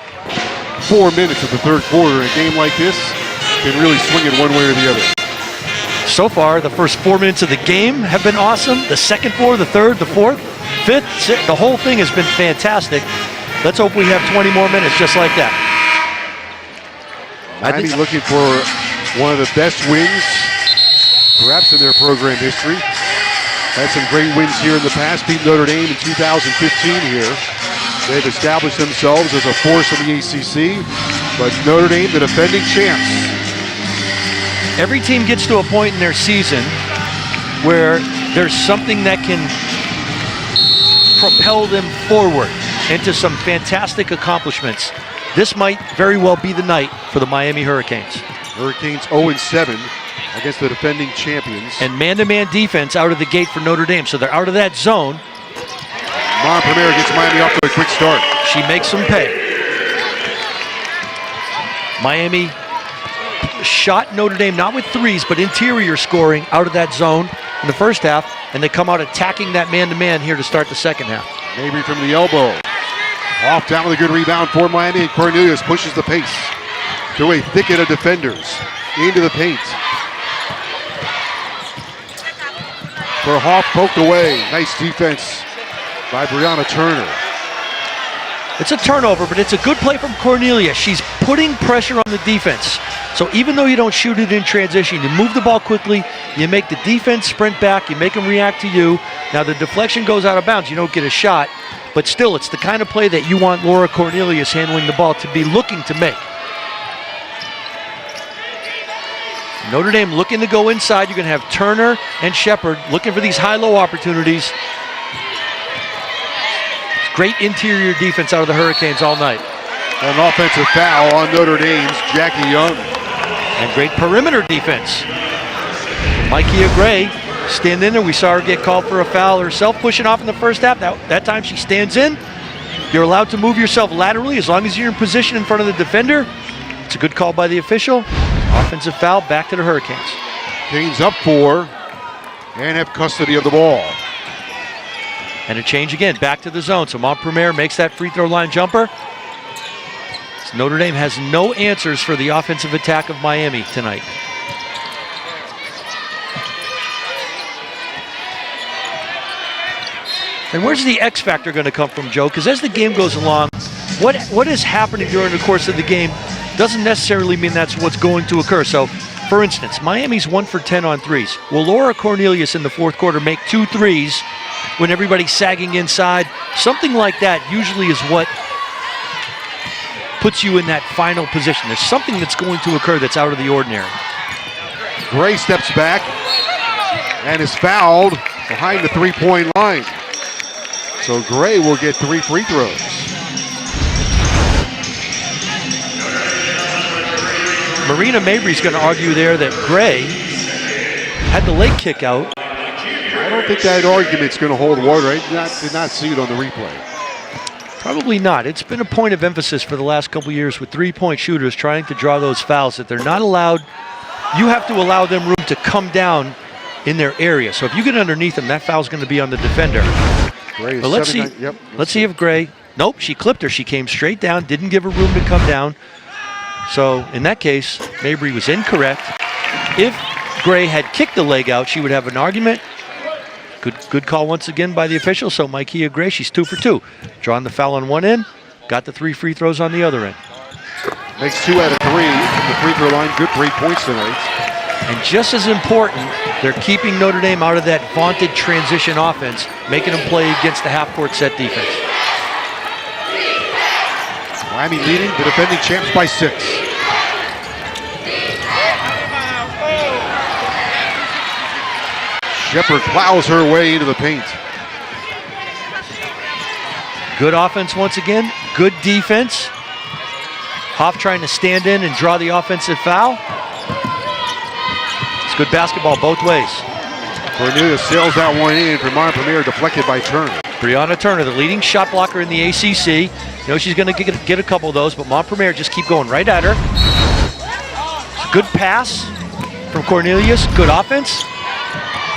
4 minutes of the third quarter, a game like this can really swing it one way or the other. So far, the first 4 minutes of the game have been awesome. The second 4, the third, the fourth, fifth, sixth, the whole thing has been fantastic. Let's hope we have 20 more minutes just like that. Miami looking for one of the best wins, perhaps in their program history. Had some great wins here in the past. Beat Notre Dame in 2015 here. They've established themselves as a force in the ACC, but Notre Dame, the defending champs. Every team gets to a point in their season where there's something that can propel them forward into some fantastic accomplishments. This might very well be the night for the Miami Hurricanes. Hurricanes 0-7 against the defending champions. And man-to-man defense out of the gate for Notre Dame, so they're out of that zone. Premier gets Miami off to a quick start. She makes them pay. Miami shot Notre Dame not with threes, but interior scoring out of that zone in the first half, and they come out attacking that man-to-man here to start the second half. Mabry from the elbow. Off down with a good rebound for Miami, and Cornelius pushes the pace through a thicket of defenders into the paint. For Hof, poked away. Nice defense by Brianna Turner. It's a turnover, but it's a good play from Cornelia. She's putting pressure on the defense. So even though you don't shoot it in transition, you move the ball quickly, you make the defense sprint back, you make them react to you. Now the deflection goes out of bounds, you don't get a shot, but still it's the kind of play that you want Laura Cornelius handling the ball to be looking to make. Notre Dame looking to go inside. You're going to have Turner and Shepard looking for these high-low opportunities. Great interior defense out of the Hurricanes all night. An offensive foul on Notre Dame's Jackie Young. And great perimeter defense. Micaiah Gray standing in there. We saw her get called for a foul herself, pushing off in the first half. That time she stands in. You're allowed to move yourself laterally as long as you're in position in front of the defender. It's a good call by the official. Offensive foul, back to the Hurricanes. Canes up 4 and have custody of the ball. And a change again, back to the zone. So Montpremier makes that free throw line jumper. So Notre Dame has no answers for the offensive attack of Miami tonight. And where's the X factor going to come from, Joe? Because as the game goes along, what is happening during the course of the game doesn't necessarily mean that's what's going to occur. So, for instance, Miami's 1 for 10 on threes. Will Laura Cornelius in the fourth quarter make 2 threes when everybody's sagging inside? Something like that usually is what puts you in that final position. There's something that's going to occur that's out of the ordinary. Gray steps back and is fouled behind the three-point line. So Gray will get 3 free throws. Marina Mabry's going to argue there that Gray had the leg kick out. I don't think that argument's going to hold water. I did not see it on the replay. Probably not. It's been a point of emphasis for the last couple years with three-point shooters trying to draw those fouls that they're not allowed. You have to allow them room to come down in their area. So if you get underneath them, that foul's going to be on the defender. Gray is but let's see. Let's see if Gray. Nope, she clipped her. She came straight down. Didn't give her room to come down. So in that case, Mabry was incorrect. If Gray had kicked the leg out, she would have an argument. Good call once again by the official. So Micaiah Gray, she's 2 for 2. Drawing the foul on one end, got the 3 free throws on the other end. Makes 2 out of 3 from the free throw line. Good 3 points tonight. And just as important, they're keeping Notre Dame out of that vaunted transition offense, making them play against the half-court set defense. Miami leading the defending champs by 6. Shepherd plows her way into the paint. Good offense once again, good defense. Hof trying to stand in and draw the offensive foul. It's good basketball both ways. Cornelius sails that one in for Montpelier, deflected by Turner. Brianna Turner, the leading shot blocker in the ACC. You know she's going to get a couple of those, but Montpelier just keep going right at her. It's a good pass from Cornelius, good offense.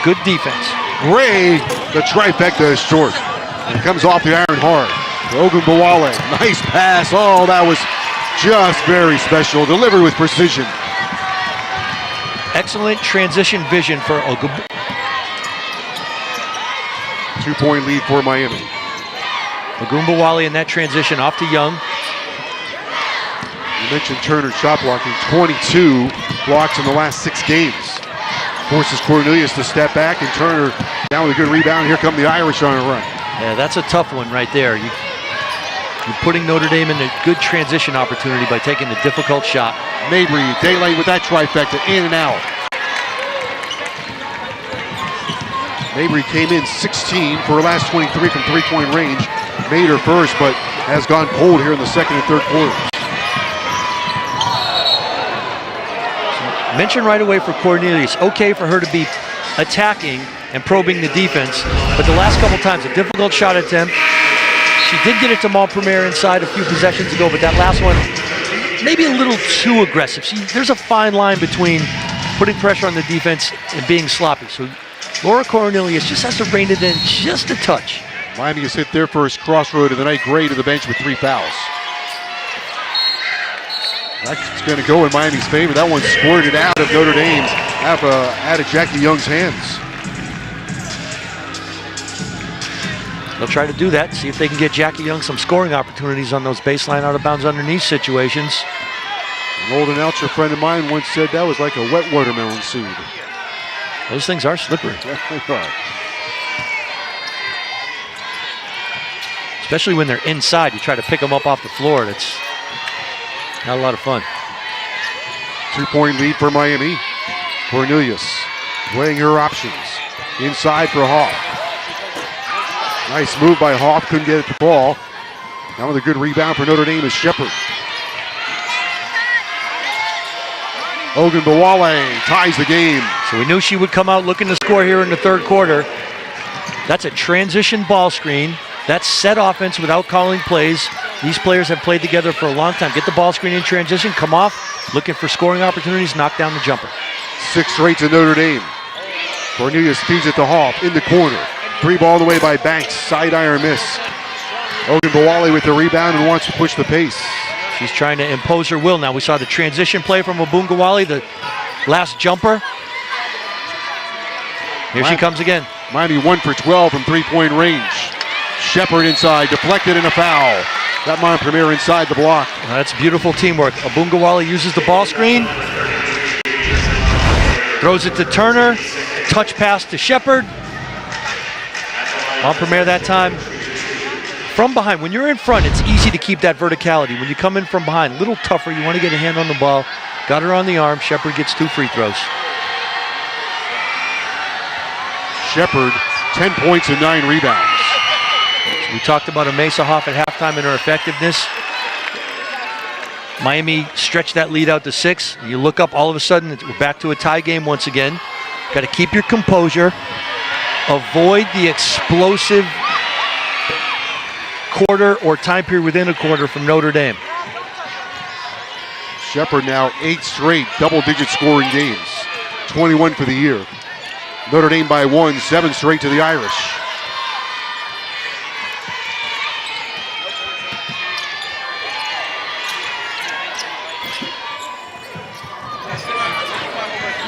Good defense. Gray, the trifecta is short. And it comes off the iron hard. Ogunbowale, nice pass. Oh, that was just very special. Delivered with precision. Excellent transition vision for Ogunbowale. 2-point lead for Miami. Ogunbowale in that transition off to Young. You mentioned Turner shot blocking. 22 blocks in the last 6 games. Forces Cornelius to step back, and Turner down with a good rebound. Here come the Irish on a run. Yeah, that's a tough one right there. You're putting Notre Dame in a good transition opportunity by taking a difficult shot. Mabry, daylight with that trifecta, in and out. Mabry came in 16 for her last 23 from three-point range. Made her first, but has gone cold here in the second and third quarters. Mention right away for Cornelius, okay for her to be attacking and probing the defense, but the last couple times, a difficult shot attempt. She did get it to Montpelier inside a few possessions ago, but that last one, maybe a little too aggressive. There's a fine line between putting pressure on the defense and being sloppy. So Laura Cornelius just has to rein it in just a touch. Miami has hit their first crossroad of the night. Gray to the bench with 3 fouls. That's going to go in Miami's favor. That one squirted out of Notre Dame's, out of Jackie Young's hands. They'll try to do that, see if they can get Jackie Young some scoring opportunities on those baseline out-of-bounds underneath situations. An old announcer friend of mine once said that was like a wet watermelon seed. Those things are slippery. Especially when they're inside. You try to pick them up off the floor. That's not a lot of fun. 2-point lead for Miami. Cornelius weighing her options. Inside for Hof. Nice move by Hof, couldn't get it to fall. Now with a good rebound for Notre Dame is Shepherd. Ogunbowale ties the game. So we knew she would come out looking to score here in the third quarter. That's a transition ball screen. That's set offense without calling plays. These players have played together for a long time. Get the ball screen in transition, come off, looking for scoring opportunities, knock down the jumper. 6 straight to Notre Dame. Cornelius feeds it to Hof in the corner. 3 ball away by Banks, side iron miss. Ogunbowale with the rebound and wants to push the pace. She's trying to impose her will now. We saw the transition play from Ogunbowale, the last jumper. Here she comes again. Miami 1 for 12 from 3-point range. Shepherd inside, deflected and a foul. Got Montpelier inside the block. That's beautiful teamwork. Ogunbowale uses the ball screen. Throws it to Turner. Touch pass to Shepherd. Montpelier that time. From behind, when you're in front, it's easy to keep that verticality. When you come in from behind, a little tougher. You want to get a hand on the ball. Got her on the arm. Shepherd gets 2 free throws. Shepard, 10 points and 9 rebounds. We talked about Emese Hof at halftime and her effectiveness. Miami stretched that lead out to 6. You look up, all of a sudden, we're back to a tie game once again. Got to keep your composure. Avoid the explosive quarter or time period within a quarter from Notre Dame. Shepard now 8 straight double-digit scoring games, 21 for the year. Notre Dame by 1, 7 straight to the Irish.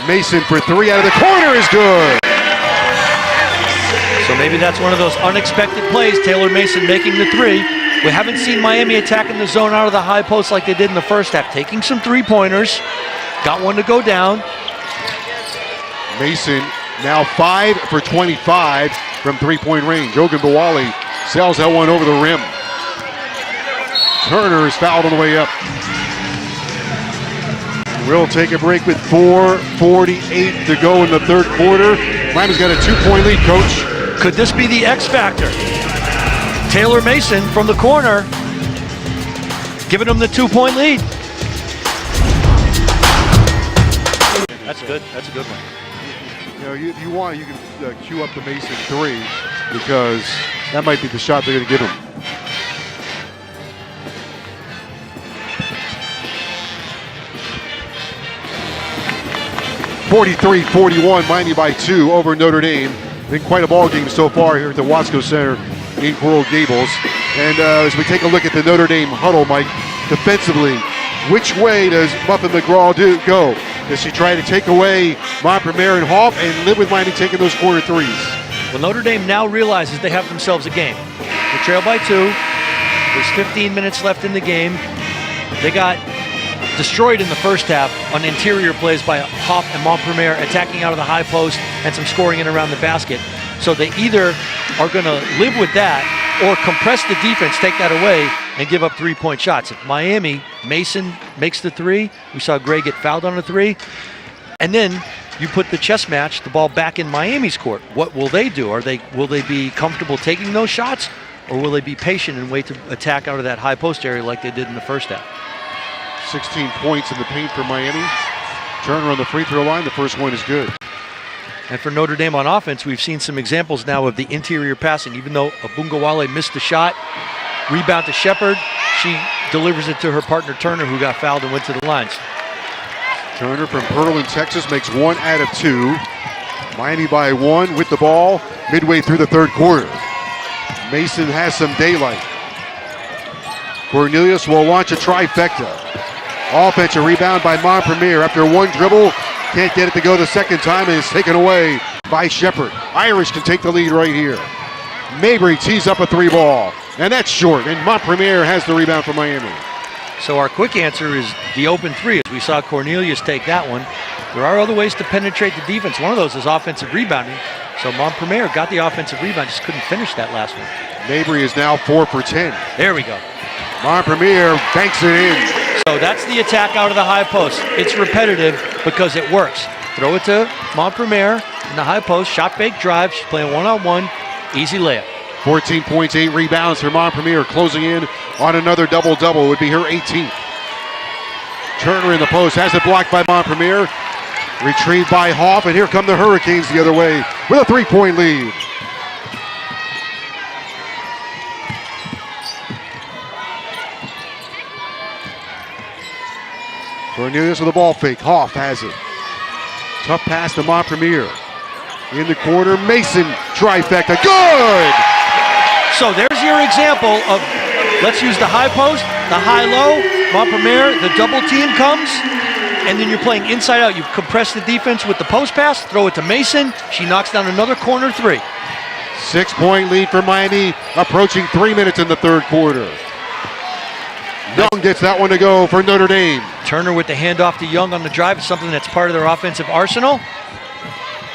Mason for 3 out of the corner is good. So maybe that's one of those unexpected plays. Taylor Mason making the 3. We haven't seen Miami attacking the zone out of the high post like they did in the first half. Taking some 3-pointers. Got one to go down. Mason now 5 for 25 from 3-point range. Ogunbowale sails that one over the rim. Turner is fouled on the way up. We'll take a break with 4:48 to go in the third quarter. Miami's got a 2-point lead, Coach. Could this be the X factor? Taylor Mason from the corner, giving them the 2-point lead. That's good. That's a good one. You know, if you want, you can cue up the Mason 3 because that might be the shot they're going to give him. (43-41), Miami by 2 over Notre Dame. Been quite a ball game so far here at the Wasco Center in Coral Gables. And as we take a look at the Notre Dame huddle, Mike, defensively, which way does Muffin McGraw go? Does she try to take away Montpremier and Hof and live with Miami taking those corner 3s? Well, Notre Dame now realizes they have themselves a game. They trail by 2. There's 15 minutes left in the game. They got destroyed in the first half on interior plays by Hof and Montpremier attacking out of the high post and some scoring in around the basket. So they either are going to live with that or compress the defense, take that away, and give up 3-point shots. If Miami, Mason makes the 3, we saw Gray get fouled on a 3, and then you put the chess match, the ball back in Miami's court. What will they do? Will they be comfortable taking those shots, or will they be patient and wait to attack out of that high post area like they did in the first half? 16 points in the paint for Miami. Turner on the free throw line. The first one is good. And for Notre Dame on offense, we've seen some examples now of the interior passing. Even though Ogunbowale missed the shot, rebound to Shepard, she delivers it to her partner Turner, who got fouled and went to the lines. Turner from Pearland, Texas, makes 1 out of 2. Miami by 1 with the ball midway through the third quarter. Mason has some daylight. Cornelius will launch a trifecta. Offensive rebound by Montpremier after one dribble. Can't get it to go the second time, and it's taken away by Shepard. Irish can take the lead right here. Mabry tees up a 3-ball, and that's short, and Montpremier has the rebound for Miami. So our quick answer is the open 3, as we saw Cornelius take that one. There are other ways to penetrate the defense. One of those is offensive rebounding. So Montpremier got the offensive rebound, just couldn't finish that last one. Mabry is now 4 for 10. There we go. Montpremier banks it in. So that's the attack out of the high post. It's repetitive because it works. Throw it to Montpremier in the high post, shot fake drive. She's playing one-on-one, easy layup. 14 points, 8 rebounds for Montpremier, closing in on another double-double. It would be her 18th. Turner in the post, has it blocked by Montpremier. Retrieved by Hof, and here come the Hurricanes the other way with a 3-point lead. Cornelius with a ball fake. Hof has it. Tough pass to Montpremier. In the corner, Mason trifecta. Good! So there's your example of, let's use the high post, the high-low, Montpremier, the double team comes, and then you're playing inside out. You've compressed the defense with the post pass, throw it to Mason. She knocks down another corner 3. 6-point lead for Miami, approaching 3 minutes in the third quarter. Young gets that one to go for Notre Dame. Turner with the handoff to Young on the drive is something that's part of their offensive arsenal.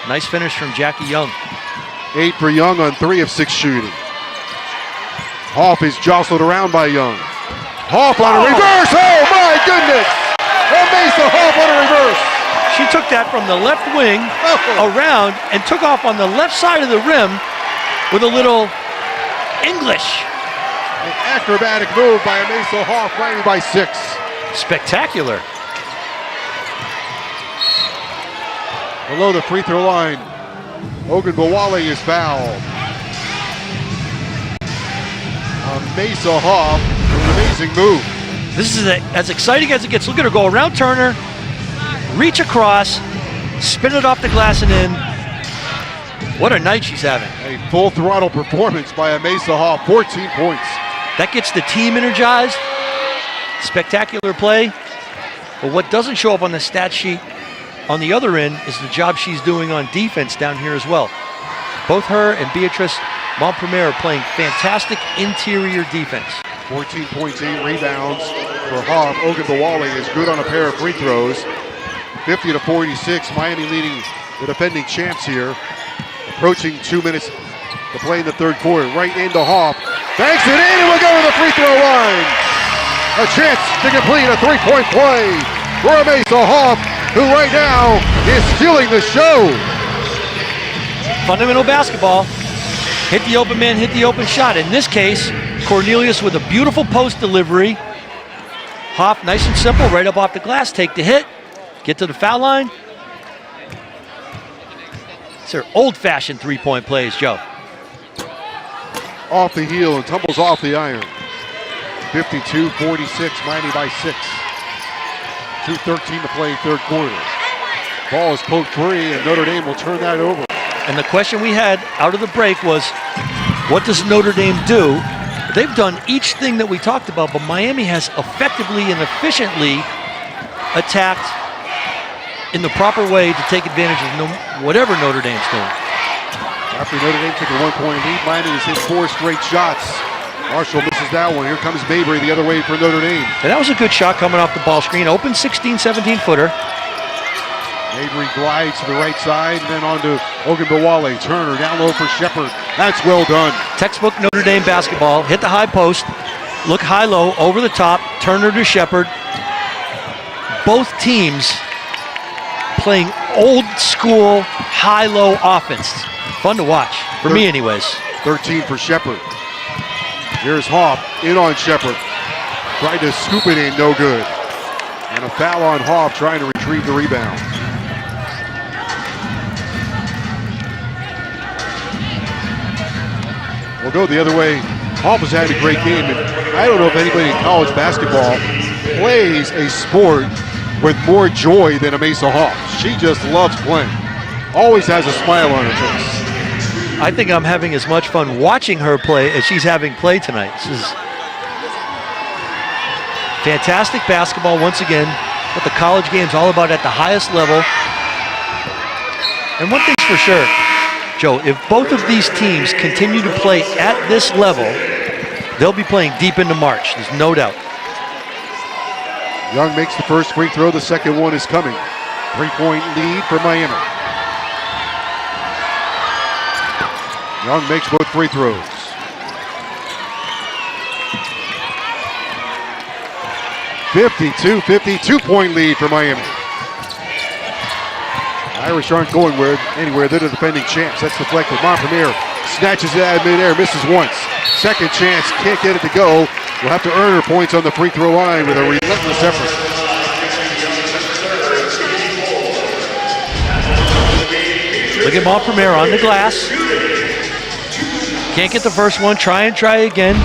Nice finish from Jackie Young. 8 for Young on 3 of 6 shooting. Hof is jostled around by Young. Hof on a reverse. Oh my goodness! Emese Hof on a reverse. She took that from the left wing around and took off on the left side of the rim with a little English. An acrobatic move by Emese Hof, winning by 6. Spectacular. Below the free throw line, Ogunbowale is fouled. Emese Hof, an amazing move. This is as exciting as it gets. Look at her go around Turner, reach across, spin it off the glass and in. What a night she's having. A full throttle performance by Emese Hof, 14 points. That gets the team energized. Spectacular play. But what doesn't show up on the stat sheet on the other end is the job she's doing on defense down here as well. Both her and Beatrice Montpremier are playing fantastic interior defense. 14 points, 8 rebounds for Hof. Ogunbowale is good on a pair of free throws. 50-46, Miami leading the defending champs here. Approaching 2 minutes to play in the third quarter. Right into Hof. Banks it in and we'll go to the free throw line. A chance to complete a three-point play for Emese Hof, who right now is stealing the show. Fundamental basketball. Hit the open man, hit the open shot. In this case, Cornelius with a beautiful post delivery. Hof, nice and simple, right up off the glass, take the hit, get to the foul line. These are old-fashioned three-point plays, Joe. Off the heel and tumbles off the iron. 52-46, Miami by 6. 2:13 to play third quarter. Ball is poked free and Notre Dame will turn that over. And the question we had out of the break was, what does Notre Dame do? They've done each thing that we talked about, but Miami has effectively and efficiently attacked in the proper way to take advantage of whatever Notre Dame's doing. After Notre Dame took a 1-point lead, Miami has hit 4 straight shots. Marshall misses that one. Here comes Mabry the other way for Notre Dame. And that was a good shot coming off the ball screen. Open 16, 17-footer. Mabry glides to the right side and then on to Ogunbowale. Turner down low for Shepard. That's well done. Textbook Notre Dame basketball. Hit the high post. Look high-low, over the top. Turner to Shepard. Both teams playing old-school, high-low offense. Fun to watch, for me anyways. 13 for Shepard. Here's Hof in on Shepard. Tried to scoop it in, no good. And a foul on Hof trying to retrieve the rebound. We'll go the other way. Hof has had a great game, and I don't know if anybody in college basketball plays a sport with more joy than Emese Hof. She just loves playing. Always has a smile on her face. I think I'm having as much fun watching her play as she's having play tonight. This is fantastic basketball once again. What the college game's all about at the highest level. And one thing's for sure, Joe, if both of these teams continue to play at this level, they'll be playing deep into March. There's no doubt. Young makes the first free throw. The second one is coming. 3-point lead for Miami. Young makes both free throws. $52-52 lead for Miami. Irish aren't going anywhere. They're the defending champs. That's deflected. Montpremier snatches it out of midair, misses once. Second chance, can't get it to go. Will have to earn her points on the free throw line with a relentless effort. Look at Montpremier on the glass. Can't get the first one, try again.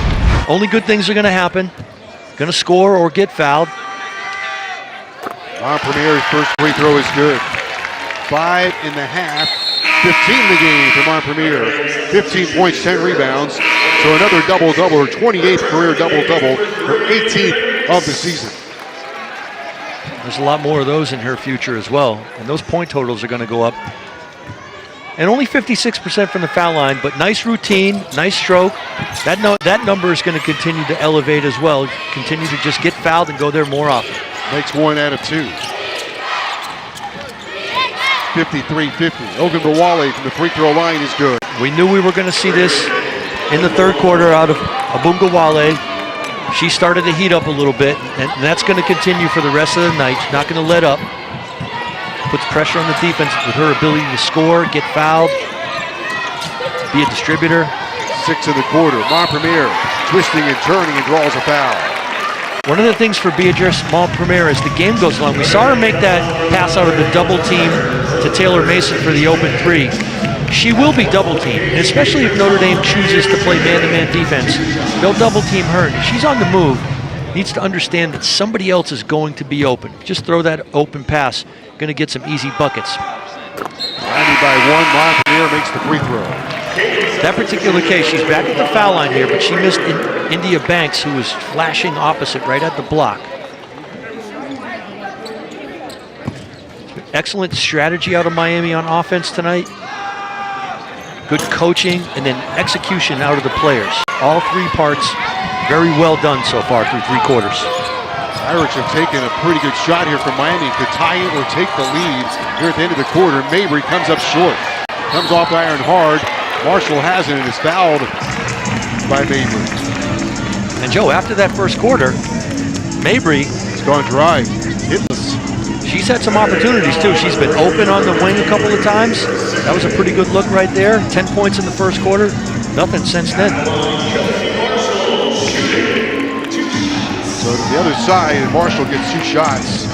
Only good things are gonna happen. Gonna score or get fouled. Montpremier's first free throw is good. 5.5, 15 the game for Montpremier. 15 points, 10 rebounds. So another double-double, her 28th career double-double, her 18th of the season. There's a lot more of those in her future as well. And those point totals are gonna go up. And only 56% from the foul line, but nice routine, nice stroke. That number is going to continue to elevate as well. Continue to just get fouled and go there more often. Makes 1 out of 2. 53-50. Ogunbowale from the free throw line is good. We knew we were going to see this in the third quarter out of Ogunbowale. She started to heat up a little bit, and that's going to continue for the rest of the night. She's not going to let up. puts pressure on the defense with her ability to score, get fouled, be a distributor. 6 in the quarter. Montpremier twisting and turning and draws a foul. One of the things for Beatrice Montpremier as the game goes along, we saw her make that pass out of the double team to Taylor Mason for the open three. She will be double teamed, and especially if Notre Dame chooses to play man-to-man defense, they'll double team her. If she's on the move, needs to understand that somebody else is going to be open. Just throw that open pass, going to get some easy buckets. 90 by 1, Montpremier makes the free throw. That particular case, she's back at the foul line here, but she missed India Banks, who was flashing opposite right at the block. Excellent strategy out of Miami on offense tonight. Good coaching and then execution out of the players. All 3 parts very well done so far through 3 quarters. Irish have taken a pretty good shot here from Miami to tie it or take the lead here at the end of the quarter. Mabry comes up short. Comes off the iron hard. Marshall has it and is fouled by Mabry. And Joe, after that first quarter, Mabry has gone dry, hitless. She's had some opportunities too. She's been open on the wing a couple of times. That was a pretty good look right there. 10 points in the first quarter. Nothing since then. So to the other side, Marshall gets 2 shots.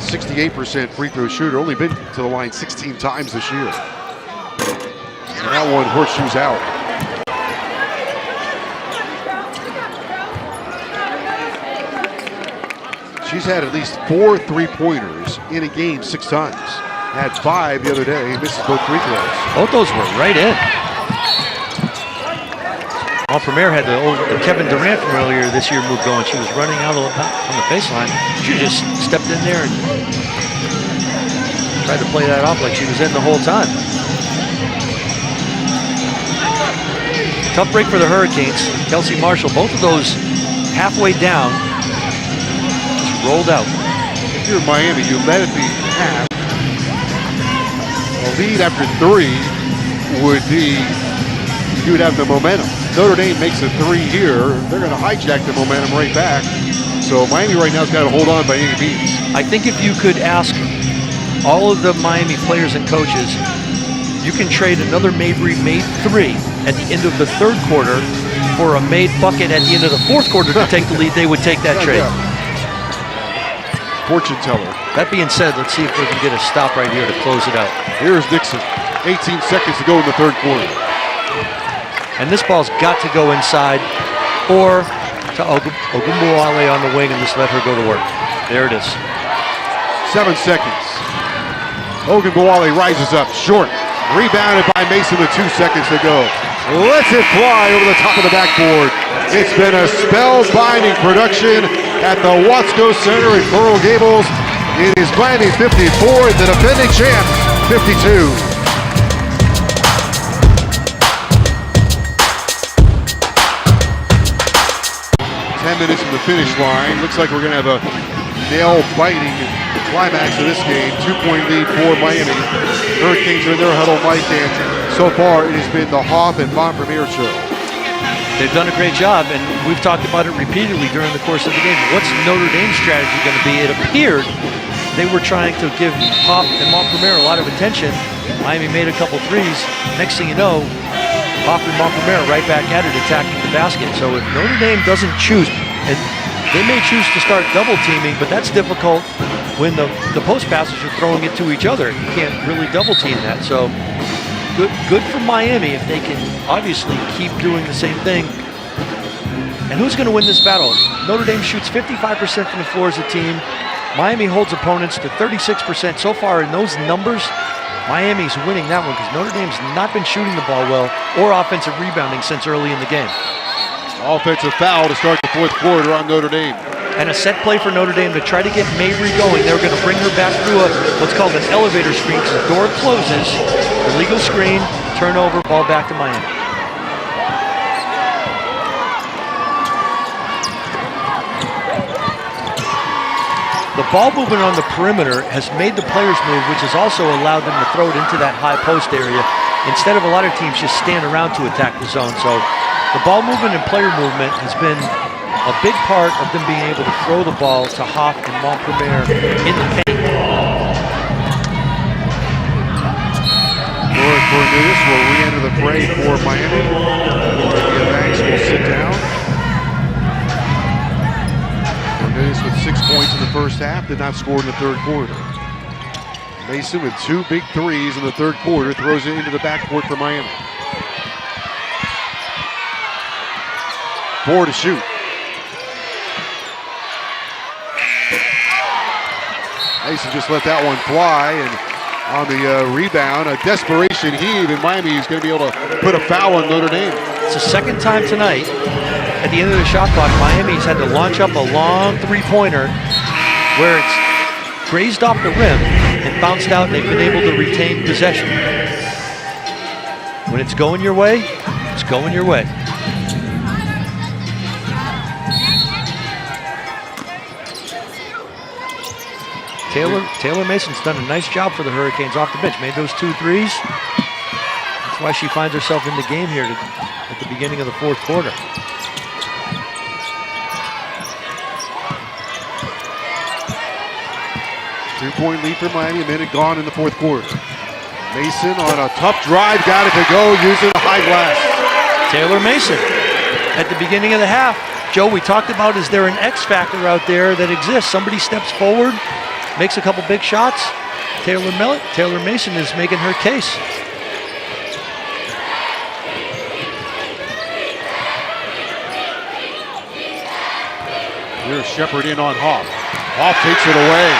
68% free throw shooter. Only been to the line 16 times this year. And that one horseshoes out. She's had at least 4 3-pointers in a game 6 times. Had 5 the other day. Misses both free throws. Both those were right in. Montpremier had the Kevin Durant from earlier this year move going. She was running out on the baseline. She just stepped in there and tried to play that off like she was in the whole time. Tough break for the Hurricanes. Kelsey Marshall, both of those halfway down, just rolled out. If you're Miami, you let it be half. A lead after 3 would be, you would have the momentum. Notre Dame makes a 3 here. They're going to hijack the momentum right back. So Miami right now has got to hold on by any means. I think if you could ask all of the Miami players and coaches, you can trade another Mabry made 3 at the end of the 3rd quarter for a made bucket at the end of the 4th quarter to take the lead. They would take that trade. Fortune teller. That being said, let's see if we can get a stop right here to close it out. Here's Dixon. 18 seconds to go in the 3rd quarter. And this ball's got to go inside or to Ogunbowale on the wing and just let her go to work. There it is. 7 seconds. Ogunbowale rises up short. Rebounded by Mason with 2 seconds to go. Lets it fly over the top of the backboard. It's been a spellbinding production at the Watsco Center in Coral Gables. It is Miami 54, the defending champ 52. 10 minutes from the finish line. Looks like we're going to have a nail-biting climax of this game. 2-point lead for Miami. Hurricanes are in their huddle, Mike, and so far it has been the Hof and Montpremier show. They've done a great job, and we've talked about it repeatedly during the course of the game. What's Notre Dame's strategy going to be? It appeared they were trying to give Hof and Montpremier a lot of attention. Miami made a couple threes. Next thing you know, Hof and Montpremier right back at it, attacking the basket. So if Notre Dame doesn't choose, and they may choose to start double teaming, but that's difficult when the post passes are throwing it to each other. You can't really double team that. So good for Miami if they can obviously keep doing the same thing. And who's going to win this battle? Notre Dame shoots 55% from the floor as a team. Miami holds opponents to 36%. So far in those numbers, Miami's winning that one because Notre Dame's not been shooting the ball well or offensive rebounding since early in the game. Offensive foul to start the 4th quarter on Notre Dame. And a set play for Notre Dame to try to get Mabry going. They're going to bring her back through what's called an elevator screen. The door closes, illegal screen, turnover, ball back to Miami. The ball movement on the perimeter has made the players move, which has also allowed them to throw it into that high post area instead of a lot of teams just stand around to attack the zone. So the ball movement and player movement has been a big part of them being able to throw the ball to Hof and Montpremier in the paint. Cornelius will re-enter the fray for Miami. Olivia Banks will sit down. Cornelius with 6 points in the first half, did not score in the third quarter. Mason with 2 big threes in the third quarter, throws it into the backcourt for Miami. 4 to shoot. Mason just let that one fly, and on the rebound, a desperation heave, and Miami is going to be able to put a foul on Notre Dame. It's the second time tonight, at the end of the shot clock, Miami's had to launch up a long three-pointer where it's grazed off the rim and bounced out, and they've been able to retain possession. When it's going your way, it's going your way. Taylor Mason's done a nice job for the Hurricanes off the bench. Made those 2 threes. That's why she finds herself in the game here at the beginning of the fourth quarter. Two-point lead for Miami, a minute gone in the fourth quarter. Mason on a tough drive, got it to go, using a high glass. Taylor Mason at the beginning of the half. Joe, we talked about, is there an X factor out there that exists? Somebody steps forward, makes a couple big shots. Taylor Mason is making her case. Here's Shepard in on Hof. Hof takes it away.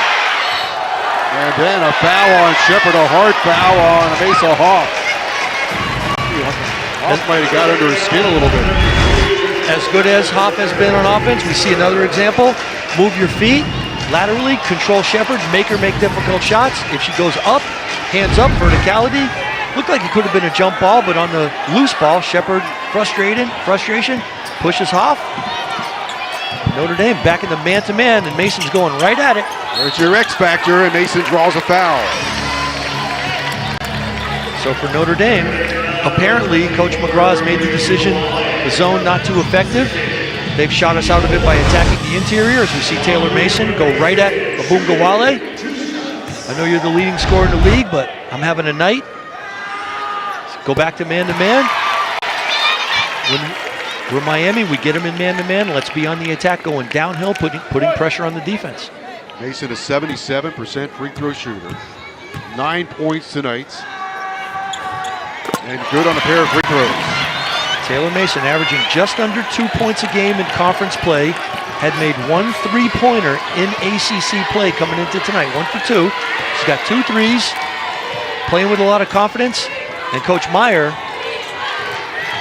And then a foul on Shepard, a hard foul on Emese Hof. Hof might have got under his skin a little bit. As good as Hof has been on offense, we see another example. Move your feet laterally, control Shepard, make her make difficult shots. If she goes up, hands up, verticality. Looked like it could have been a jump ball, but on the loose ball, Shepard frustration, pushes Hof. Notre Dame back in the man-to-man, and Mason's going right at it. There's your X factor, and Mason draws a foul. So for Notre Dame, apparently Coach McGraw has made the decision, the zone not too effective. They've shot us out of it by attacking the interior, as we see Taylor Mason go right at Abungawale. I know you're the leading scorer in the league, but I'm having a night. Go back to man-to-man. When we're Miami, we get them in man-to-man. Let's be on the attack, going downhill, putting pressure on the defense. Mason, a 77% free throw shooter. 9 points tonight. And good on a pair of free throws. Taylor Mason averaging just under 2 points a game in conference play. Had made 1 3-pointer in ACC play coming into tonight. 1 for 2. She's got 2 threes. Playing with a lot of confidence. And Coach Meyer,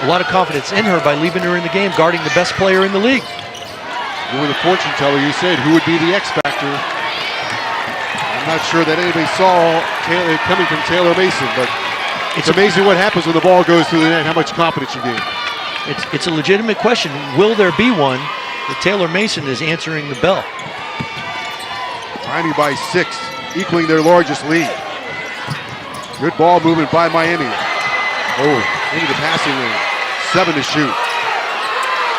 a lot of confidence in her by leaving her in the game, guarding the best player in the league. You were the fortune teller. You said who would be the X factor. I'm not sure that anybody saw Taylor coming from Taylor Mason, but it's amazing what happens when the ball goes through the net, how much confidence you gain. It's a legitimate question. Will there be one? But Taylor Mason is answering the bell. Miami by 6, equaling their largest lead. Good ball movement by Miami. Oh, into the passing lane. 7 to shoot.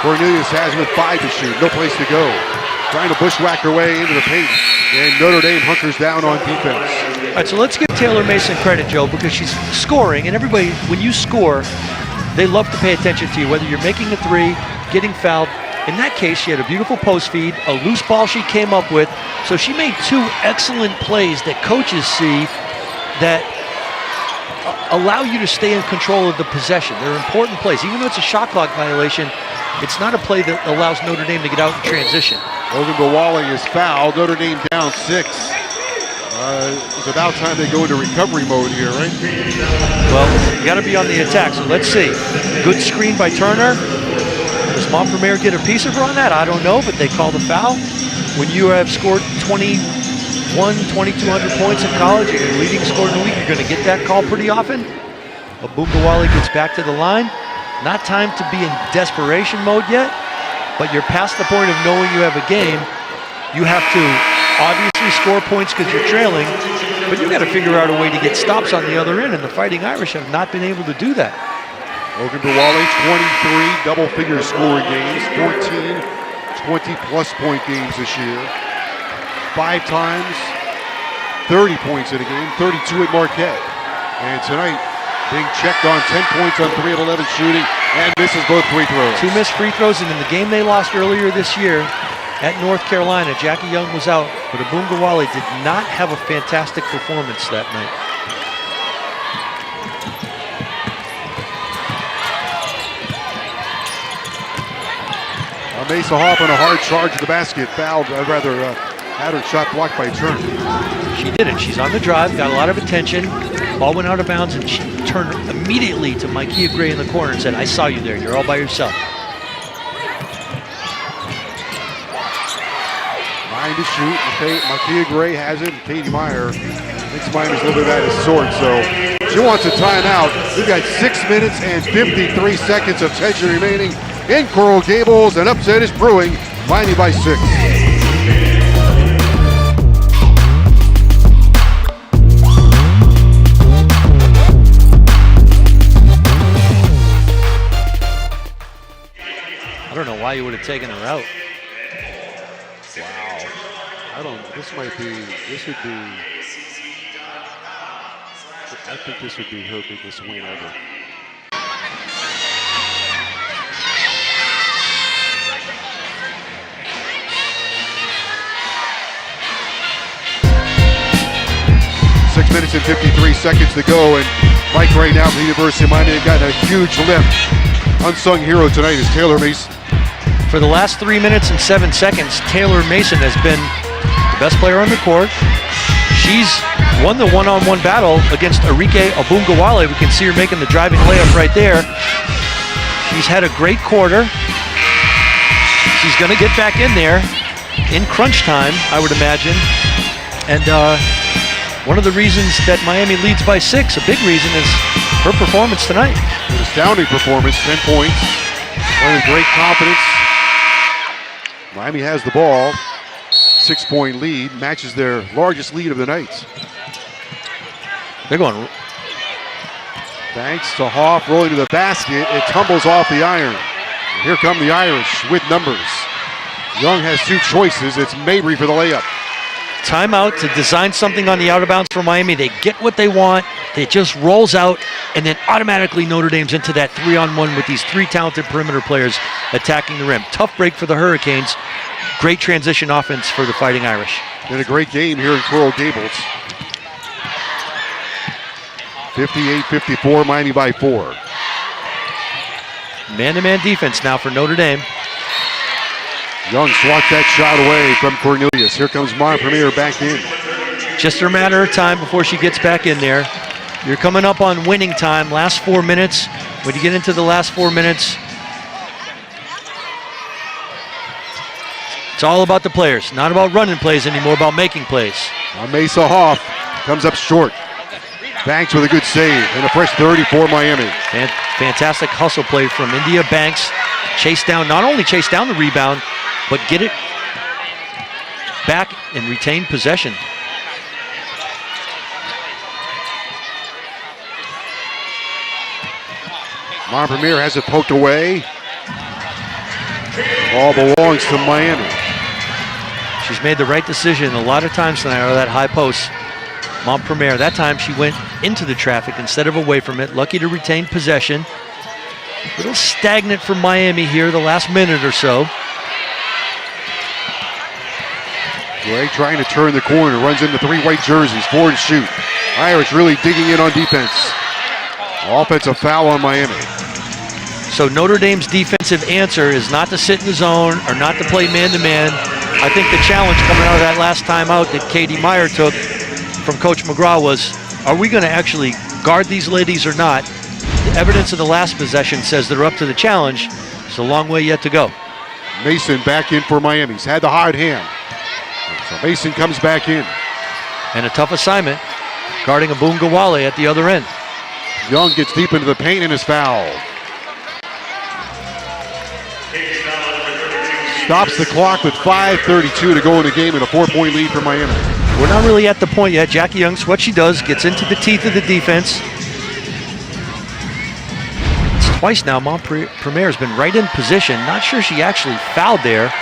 Cornelius has him with 5 to shoot. No place to go. Trying to bushwhack her way into the paint. And Notre Dame hunkers down on defense. All right, so let's give Taylor Mason credit, Joe, because she's scoring. And everybody, when you score, they love to pay attention to you, whether you're making a three, getting fouled. In that case, she had a beautiful post feed, a loose ball she came up with. So she made 2 excellent plays that coaches see that allow you to stay in control of the possession. They're important plays. Even though it's a shot clock violation, it's not a play that allows Notre Dame to get out in transition. Logan Bawali is fouled. Notre Dame down 6. It's about time they go into recovery mode here, right? Well, you got to be on the attack, so let's see. Good screen by Turner. Does Montpellier get a piece of her on that? I don't know, but they call the foul. When you have scored 2,200 points in college and you're leading scorer in the league, you're going to get that call pretty often. Abungawale gets back to the line. Not time to be in desperation mode yet, but you're past the point of knowing you have a game. You have to obviously score points because you're trailing, but you got to figure out a way to get stops on the other end, and the Fighting Irish have not been able to do that. Logan Bawali, 23 double-figure scoring games, 14 20-plus point games this year. 5 times 30 points in a game, 32 at Marquette. And tonight, being checked on 10 points on 3 of 11 shooting and misses both free throws. 2 missed free throws, and in the game they lost earlier this year at North Carolina, Jackie Young was out, but Abungawale did not have a fantastic performance that night. Emese Hof on a hard charge to the basket, fouled, had her shot blocked by Turn. She did it. She's on the drive, got a lot of attention. Ball went out of bounds, and she turned immediately to Micaiah Gray in the corner and said, "I saw you there. You're all by yourself." Trying to shoot. Micaiah Gray has it. Katie Meyer thinks Miami's a little bit out of sorts, so she wants a timeout. We've got 6 minutes and 53 seconds of tension remaining in Coral Gables. An upset is brewing. Miami by 6. I don't know why you would have taken her out. Wow. I think this would be her biggest win ever. Six minutes and 53 seconds to go, and Mike right now from the University of Miami have gotten a huge lift. Unsung hero tonight is Taylor Mason. For the last 3 minutes and 7 seconds, Taylor Mason has been the best player on the court. She's won the one-on-one battle against Arike Abungawale. We can see her making the driving layup right there. She's had a great quarter. She's going to get back in there in crunch time, I would imagine. And one of the reasons that Miami leads by 6, a big reason, is her performance tonight. An astounding performance, 10 points. With great confidence. Miami has the ball. 6-point lead, matches their largest lead of the night. They're going. Thanks to Hoff, rolling to the basket. It tumbles off the iron. And here come the Irish with numbers. Young has 2 choices. It's Mabry for the layup. Timeout to design something on the out of bounds for Miami. They get what they want. It just rolls out, and then automatically Notre Dame's into that 3-on-1 with these 3 talented perimeter players attacking the rim. Tough break for the Hurricanes. Great transition offense for the Fighting Irish. Been a great game here in Coral Gables. 58-54, Miami by 4. Man-to-man defense now for Notre Dame. Young swats that shot away from Cornelius. Here comes Montpremier back in. Just a matter of time before she gets back in there. You're coming up on winning time, last 4 minutes. When you get into the last 4 minutes, it's all about the players, not about running plays anymore, about making plays. Emese Hof comes up short. Banks with a good save and a fresh 30 for Miami. Fantastic hustle play from India Banks. Not only chase down the rebound, but get it back and retain possession. Montpremier has it poked away. Ball belongs to Miami. She's made the right decision a lot of times tonight out of that high post. Montpremier, that time she went into the traffic instead of away from it. Lucky to retain possession. A little stagnant for Miami here the last minute or so. Gray trying to turn the corner, runs into 3 white jerseys, forward shoot. Irish really digging in on defense. Offensive foul on Miami. So Notre Dame's defensive answer is not to sit in the zone or not to play man-to-man. I think the challenge coming out of that last timeout that Katie Meyer took from Coach McGraw was, are we going to actually guard these ladies or not? The evidence of the last possession says they're up to the challenge. It's a long way yet to go. Mason back in for Miami. He's had the hard hand. So Mason comes back in. And a tough assignment, guarding Abungawale at the other end. Young gets deep into the paint and is fouled. Stops the clock with 5:32 to go in the game and a 4-point lead for Miami. We're not really at the point yet. Jackie Young's what she does, gets into the teeth of the defense. It's twice now Montpremier has been right in position. Not sure she actually fouled there.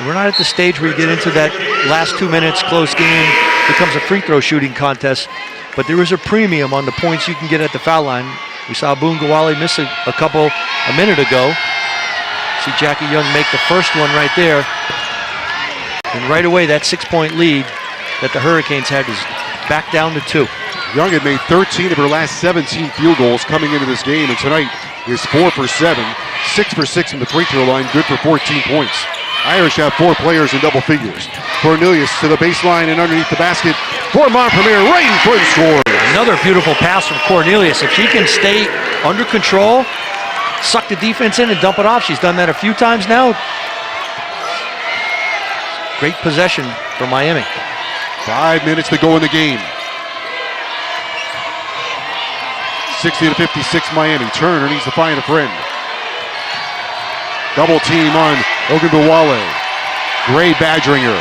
We're not at the stage where you get into that last 2 minutes close game. becomes a free throw shooting contest. But there is a premium on the points you can get at the foul line. We saw Boone Gawale miss a couple a minute ago. See Jackie Young make the first one right there. And right away, that 6-point lead that the Hurricanes had is back down to 2. Young had made 13 of her last 17 field goals coming into this game, and tonight is 4 for 7, 6 for 6 from the free throw line, good for 14 points. Irish have 4 players in double figures. Cornelius to the baseline and underneath the basket for Montpremier, right in front, scores. Another beautiful pass from Cornelius. If she can stay under control, suck the defense in and dump it off, she's done that a few times now. Great possession for Miami. 5 minutes to go in the game. 60-56 Miami. Turner needs to find a friend. Double team on Ogunbowale. Gray badgering her.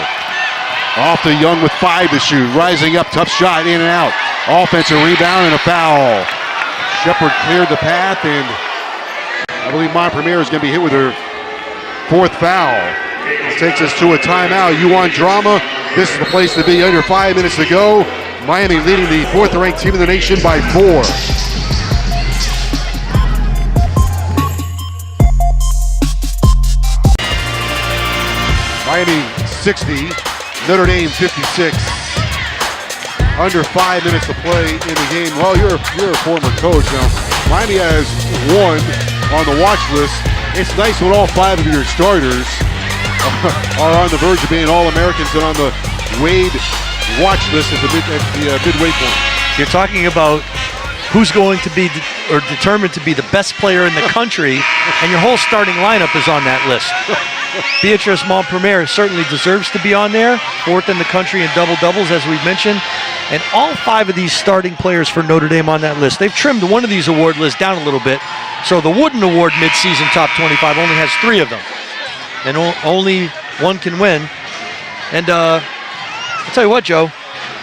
Off to Young with 5 to shoot. Rising up, tough shot, in and out. Offensive rebound and a foul. Shepard cleared the path, and I believe Montpremier is going to be hit with her 4th foul. This takes us to a timeout. You want drama? This is the place to be. Under 5 minutes to go. Miami leading the 4th-ranked team in the nation by 4. Miami 60, Notre Dame 56. Under 5 minutes to play in the game. Well, you're a former coach now. Miami has 1 on the watch list. It's nice when all 5 of your starters are on the verge of being All-Americans and on the Wade watch list at the midway point. You're talking about who's going to be or determined to be the best player in the country, and your whole starting lineup is on that list. Beatrice Montpremier certainly deserves to be on there, 4th in the country in double-doubles, as we've mentioned. And all 5 of these starting players for Notre Dame on that list. They've trimmed one of these award lists down a little bit. So the Wooden Award mid-season top 25 only has 3 of them. And only 1 can win. And I'll tell you what, Joe,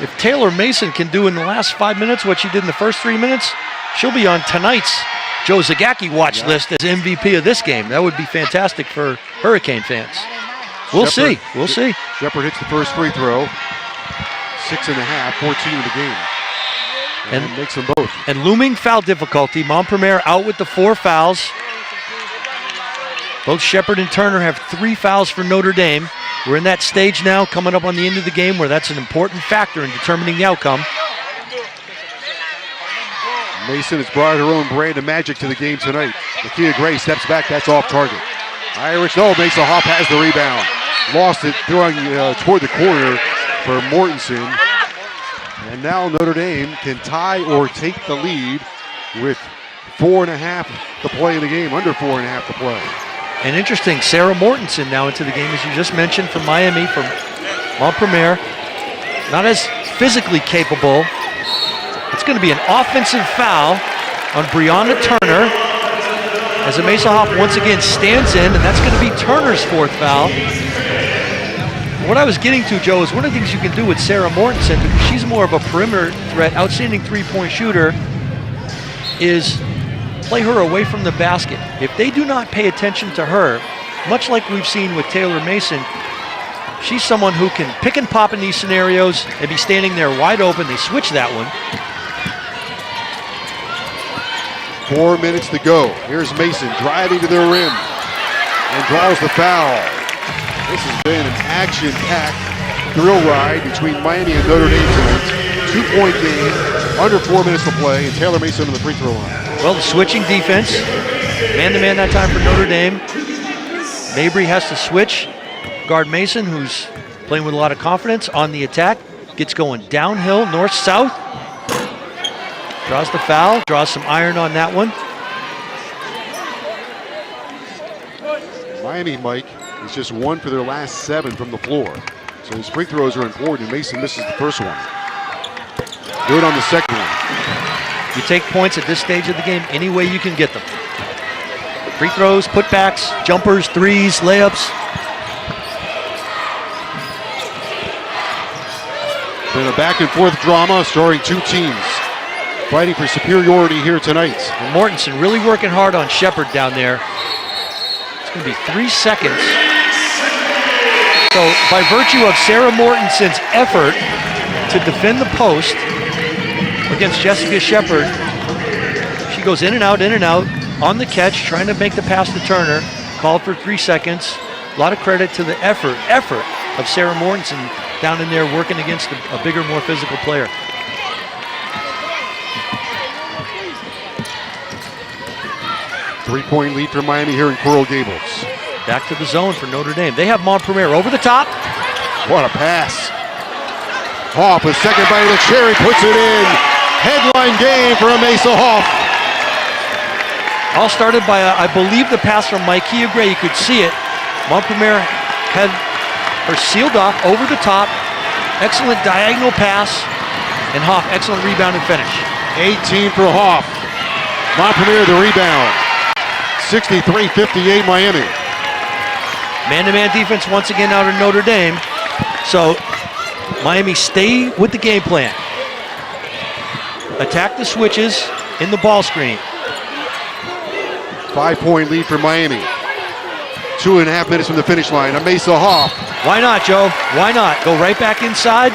if Taylor Mason can do in the last 5 minutes what she did in the first 3 minutes, she'll be on tonight's Joe Zagacki watch list as MVP of this game. That would be fantastic for Hurricane fans. We'll see. Shepard hits the first free throw. 6.5, 14 in the game. And makes them both. And looming foul difficulty. Montpremier out with the 4 fouls. Both Shepard and Turner have 3 fouls for Notre Dame. We're in that stage now, coming up on the end of the game, where that's an important factor in determining the outcome. Mason has brought her own brand of magic to the game tonight. Nakia Gray steps back, that's off target. Irish, Emese Hof has the rebound. Lost it, throwing toward the corner for Mortensen. And now Notre Dame can tie or take the lead with 4.5 to play in the game, under 4.5 to play. And interesting, Sarah Mortensen now into the game, as you just mentioned, from Miami, from Montpremier. Not as physically capable. It's going to be an offensive foul on Brianna Turner as Emese Hof once again stands in, and that's going to be Turner's 4th foul. What I was getting to, Joe, is one of the things you can do with Sarah Mortensen, because she's more of a perimeter threat, outstanding 3-point shooter, is play her away from the basket. If they do not pay attention to her, much like we've seen with Taylor Mason, she's someone who can pick and pop in these scenarios and be standing there wide open. They switch that one. 4 minutes to go. Here's Mason driving to the rim and draws the foul. This has been an action-packed thrill ride between Miami and Notre Dame tonight. 2-point game, under 4 minutes to play, and Taylor Mason on the free throw line. Well, the switching defense, man-to-man that time for Notre Dame. Mabry has to switch. Guard Mason, who's playing with a lot of confidence on the attack, gets going downhill, north-south. Draws the foul, draws some iron on that one. Miami, Mike, is just 1 for their last 7 from the floor. So his free throws are important, and Mason misses the first one. Do it on the second one. You take points at this stage of the game any way you can get them. Free throws, putbacks, jumpers, threes, layups. Been a back and forth drama starring 2 teams fighting for superiority here tonight. And Mortensen really working hard on Shepard down there. It's going to be 3 seconds. So by virtue of Sarah Mortensen's effort to to defend the post against Jessica Shepard. She goes in and out, on the catch, trying to make the pass to Turner. Called for 3 seconds. A lot of credit to the effort of Sarah Mortensen down in there working against a bigger, more physical player. Three-point lead for Miami here in Coral Gables. Back to the zone for Notre Dame. They have Montpremier over the top. What a pass. Hof with second bite of the cherry, puts it in. Headline game for Emese Hof. All started by, I believe, the pass from Micaiah Gray. You could see it. Montpremier had her sealed off over the top. Excellent diagonal pass. And Hof, excellent rebound and finish. 18 for Hof. Montpremier the rebound. 63-58 Miami. Man-to-man defense once again out of Notre Dame. So Miami stay with the game plan. Attack the switches in the ball screen. 5-point lead for Miami. 2.5 minutes from the finish line. Emese Hof. Why not, Joe? Why not? Go right back inside.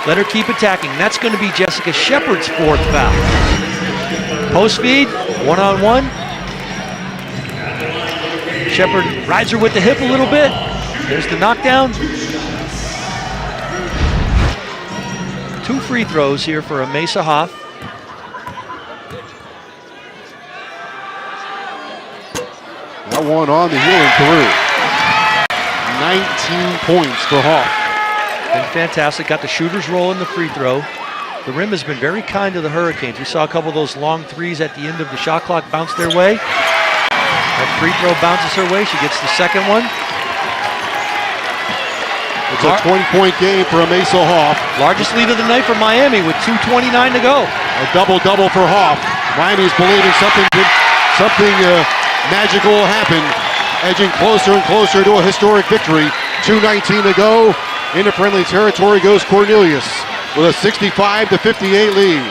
Let her keep attacking. That's going to be Jessica Shepard's 4th foul. Post feed, one-on-one. Shepard rides her with the hip a little bit. There's the knockdown. 2 free throws here for Emese Hof. That one on the heel and through. 19 points for Hof. Been fantastic. Got the shooters rolling the free throw. The rim has been very kind to the Hurricanes. We saw a couple of those long threes at the end of the shot clock bounce their way. That free throw bounces her way. She gets the second one. It's a 20-point game for Emese Hof. Largest lead of the night for Miami with 2:29 to go. A double-double for Hof. Miami's believing something magical will happen, edging closer and closer to a historic victory. 2:19 to go. Into friendly territory goes Cornelius with a 65-58 lead.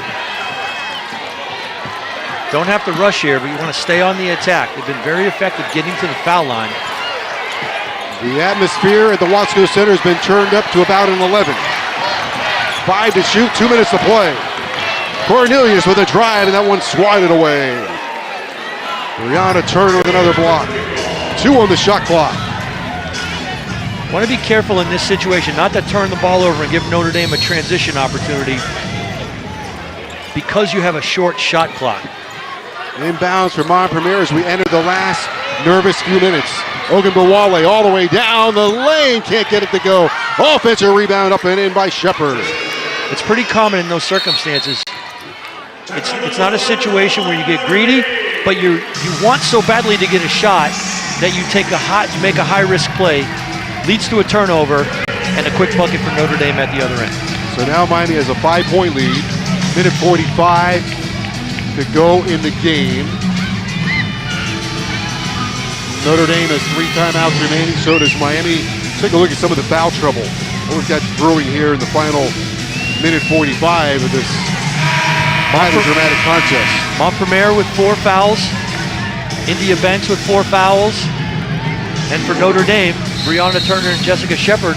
Don't have to rush here, but you want to stay on the attack. They've been very effective getting to the foul line. The atmosphere at the Watsco Center has been turned up to about an 11. 5 to shoot, 2 minutes to play. Cornelius with a drive, and that one swatted away. Brianna Turner with another block. 2 on the shot clock. Want to be careful in this situation, not to turn the ball over and give Notre Dame a transition opportunity because you have a short shot clock. Inbounds for Montpremier as we enter the last nervous few minutes. Ogunbowale all the way down the lane, can't get it to go. Offensive rebound up and in by Shepard. It's pretty common in those circumstances. It's not a situation where you get greedy, but you want so badly to get a shot that you make a high-risk play, leads to a turnover, and a quick bucket for Notre Dame at the other end. So now Miami has a 5-point lead. Minute 45 to go in the game. Notre Dame has 3 timeouts remaining, so does Miami. Take a look at some of the foul trouble. What we've got brewing here in the final minute 45 of this highly dramatic contest. Montpremier with 4 fouls. India Banks with 4 fouls. And for Notre Dame, Brianna Turner and Jessica Shepard,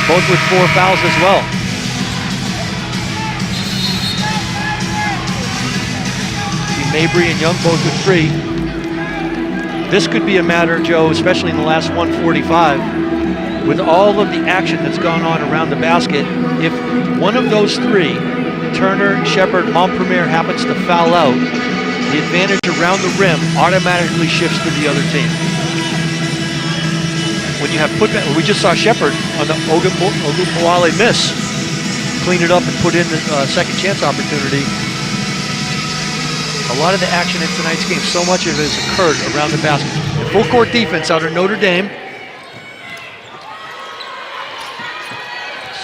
both with 4 fouls as well. See Mabry and Young both with 3. This could be a matter, Joe, especially in the last 145, with all of the action that's gone on around the basket. If one of those 3, Turner, Shepard, Montpremier, happens to foul out, the advantage around the rim automatically shifts to the other team. When you have putback, we just saw Shepard on the Ogunbowale miss, clean it up and put in the second chance opportunity. A lot of the action in tonight's game, so much of it has occurred around the basket. The full court defense out of Notre Dame.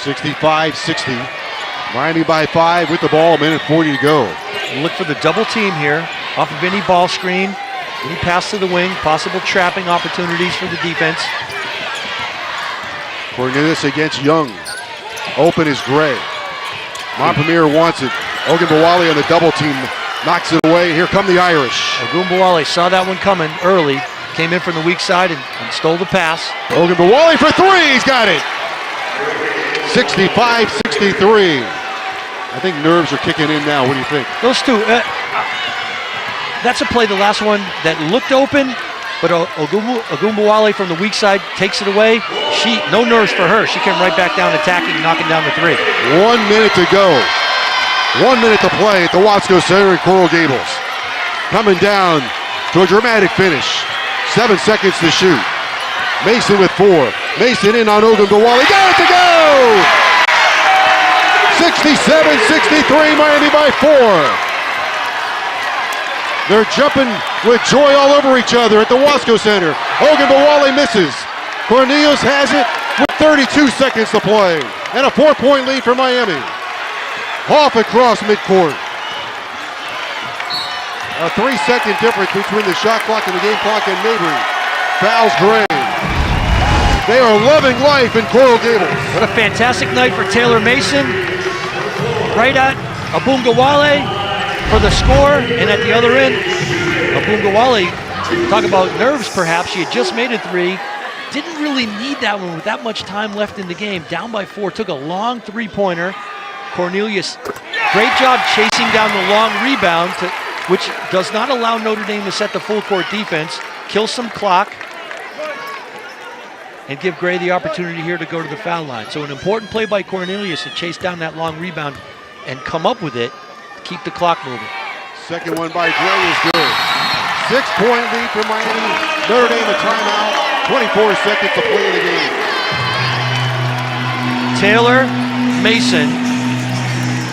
65-60. Miami by 5 with the ball, minute 40 to go. Look for the double team here, off of any ball screen, any pass to the wing, possible trapping opportunities for the defense. Cornelius against Young. Open is Gray. Montpremier wants it. Ogunbowale on the double team, knocks it away. Here come the Irish. Ogunbowale saw that one coming early, came in from the weak side and stole the pass. Ogunbowale for three, he's got it. 65-63. I think nerves are kicking in now. What do you think? Those two, that's a play, the last one, that looked open, but Ogunbowale from the weak side takes it away. No nerves for her. She came right back down attacking, knocking down the three. 1 minute to go. 1 minute to play at the Watsco Center in Coral Gables. Coming down to a dramatic finish. 7 seconds to shoot. Mason with 4. Mason in on Ogunbowale. Got it to go! 67-63, Miami by 4. They're jumping with joy all over each other at the Watsco Center. Ogunbowale misses. Cornelius has it with 32 seconds to play. And a 4-point lead for Miami. Hof across midcourt. A 3-second difference between the shot clock and the game clock, and Mabry fouls Gray. They are loving life in Coral Gables. What a fantastic night for Taylor Mason. Right at Ogunbowale for the score, and at the other end, Ogunbowale, talk about nerves perhaps, she had just made a three, didn't really need that one with that much time left in the game, down by 4, took a long three-pointer. Cornelius, great job chasing down the long rebound, which does not allow Notre Dame to set the full court defense, kill some clock, and give Gray the opportunity here to go to the foul line. So an important play by Cornelius to chase down that long rebound and come up with it to keep the clock moving. Second one by Gray is good. 6-point lead for Miami. Notre Dame a timeout. 24 seconds to play in the game. Taylor Mason.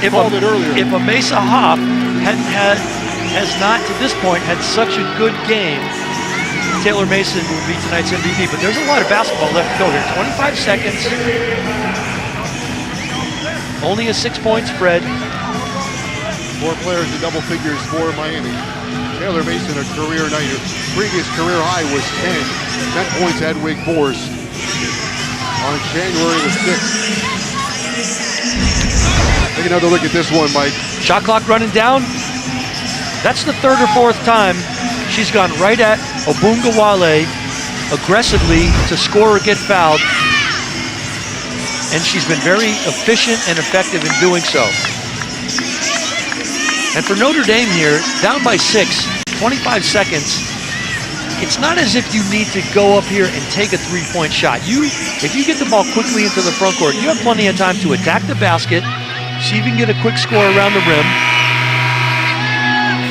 If Emese Hof has not to this point had such a good game, Taylor Mason will be tonight's MVP. But there's a lot of basketball left to go here. 25 seconds. Only a 6-point spread. 4 players in double figures for Miami. Taylor Mason, a career night. Previous career high was 10. 10 points at Wake Forest on January the 6th. Take another look at this one, Mike. Shot clock running down. That's the 3rd or 4th time she's gone right at Ogunbowale aggressively to score or get fouled. And she's been very efficient and effective in doing so. And for Notre Dame here, down by 6, 25 seconds, it's not as if you need to go up here and take a 3-point shot. If you get the ball quickly into the front court, you have plenty of time to attack the basket, see if you can get a quick score around the rim,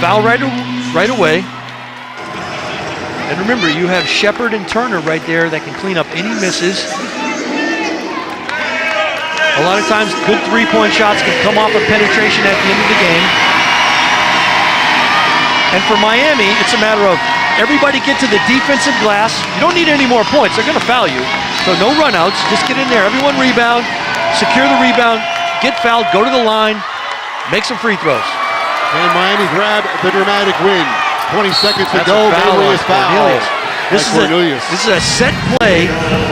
foul right away. And remember, you have Shepard and Turner right there that can clean up any misses. A lot of times, good 3-point shots can come off of penetration at the end of the game. And for Miami, it's a matter of everybody get to the defensive glass. You don't need any more points. They're going to foul you. So no runouts. Just get in there. Everyone rebound. Secure the rebound. Get fouled. Go to the line. Make some free throws. And Miami grab the dramatic win. 20 seconds to That's go. a foul Mabry on is fouled. Cornelius. This is a set play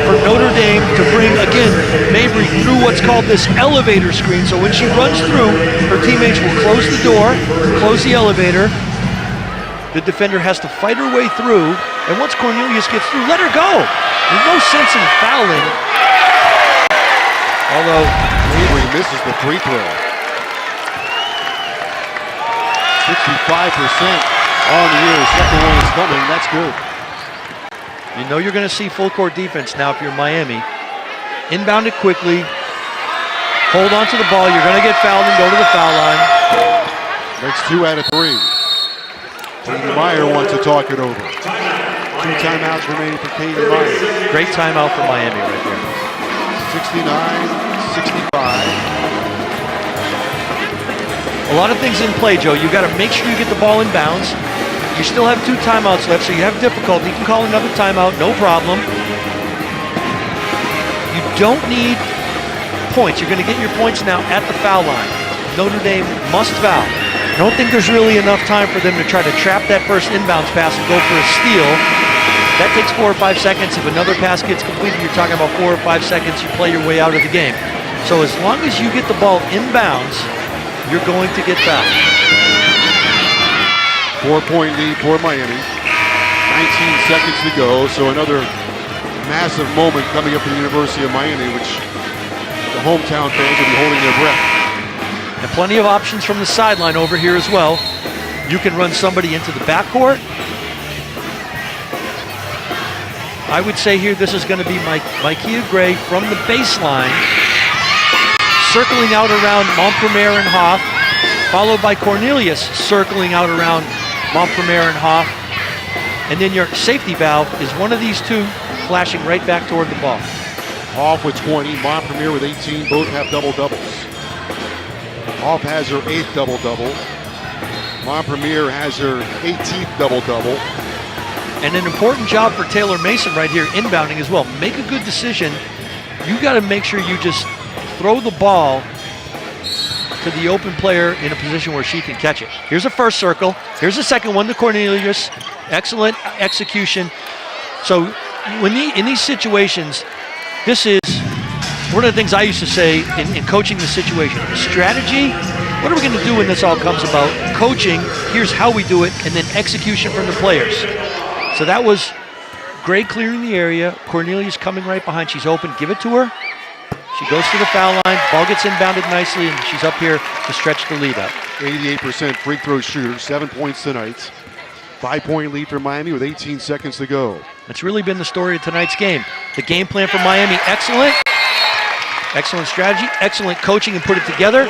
for Notre Dame to bring, again, Mabry through what's called this elevator screen. So when she runs through, her teammates will close the door, close the elevator. The defender has to fight her way through, and once Cornelius gets through, let her go. There's no sense in fouling. Although Mabry misses the free throw. 65% on the year. Second one is coming. That's good. you know you're going to see full court defense now if you're Miami. Inbound it quickly. Hold on to the ball. You're going to get fouled and go to the foul line. Makes 2 out of 3. Katie Meyer wants to talk it over. 2 timeouts remaining for Katie Meyer. Great timeout for Miami right there. 69-65. A lot of things in play, Joe. You got to make sure you get the ball in bounds. You still have 2 timeouts left, so you have difficulty. You can call another timeout, no problem. You don't need points. You're going to get your points now at the foul line. Notre Dame must foul. I don't think there's really enough time for them to try to trap that first inbounds pass and go for a steal. That takes 4 or 5 seconds. If another pass gets completed, you're talking about 4 or 5 seconds. You play your way out of the game. So as long as you get the ball inbounds, you're going to get fouled. 4-point lead for Miami. 19 seconds to go, so another massive moment coming up for the University of Miami, which the hometown fans will be holding their breath. And plenty of options from the sideline over here as well. You can run somebody into the backcourt. I would say here this is going to be Micaiah Gray from the baseline, circling out around Montpremier and Hof, followed by Cornelius circling out around Montpremier and Hof. And then your safety valve is one of these two flashing right back toward the ball. Hof with 20, Montpremier with 18, both have double-doubles. Hof has her 8th double-double. Montpremier has her 18th double-double. And an important job for Taylor Mason right here, inbounding as well. Make a good decision. You got to make sure you just throw the ball to the open player in a position where she can catch it. Here's a first circle. Here's a second one to Cornelius. Excellent execution. So when in these situations, this is one of the things I used to say in coaching the situation. Strategy, what are we going to do when this all comes about? Coaching, here's how we do it, and then execution from the players. So that was Gray clearing the area. Cornelius coming right behind. She's open. Give it to her. She goes to the foul line. Ball gets inbounded nicely, and she's up here to stretch the lead out. 88% free throw shooter, 7 points tonight. 5-point lead for Miami with 18 seconds to go. That's really been the story of tonight's game. The game plan for Miami, excellent. Excellent strategy, excellent coaching and put it together.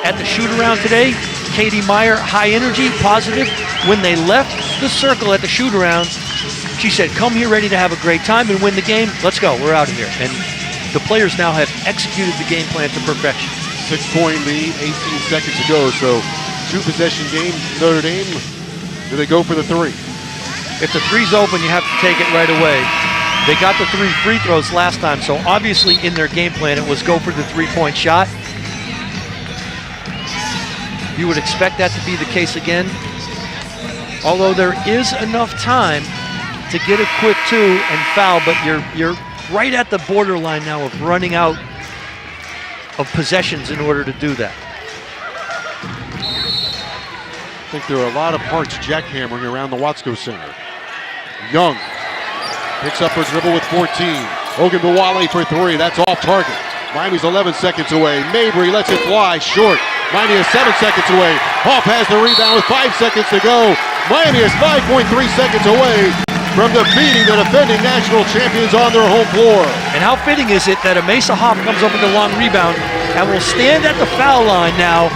At the shoot-around today, Katie Meyer, high energy, positive. When they left the circle at the shoot-around, she said, come here ready to have a great time and win the game. Let's go, we're out of here. And the players now have executed the game plan to perfection. 6-point lead, 18 seconds to go. So 2-possession game, Notre Dame. Do they go for the three? If the three's open, you have to take it right away. They got the 3 free throws last time, so obviously in their game plan it was go for the 3-point shot. You would expect that to be the case again. Although there is enough time to get a quick 2 and foul, but you're right at the borderline now of running out of possessions in order to do that. I think there are a lot of parts jackhammering around the Watsco Center. Young picks up her dribble with 14. Ogunbowale for 3, that's off target. Miami's 11 seconds away. Mabry lets it fly, short. Miami is 7 seconds away. Hof has the rebound with 5 seconds to go. Miami is 5.3 seconds away from defeating the defending national champions on their home floor. And how fitting is it that Emese Hof comes up with a long rebound and will stand at the foul line now,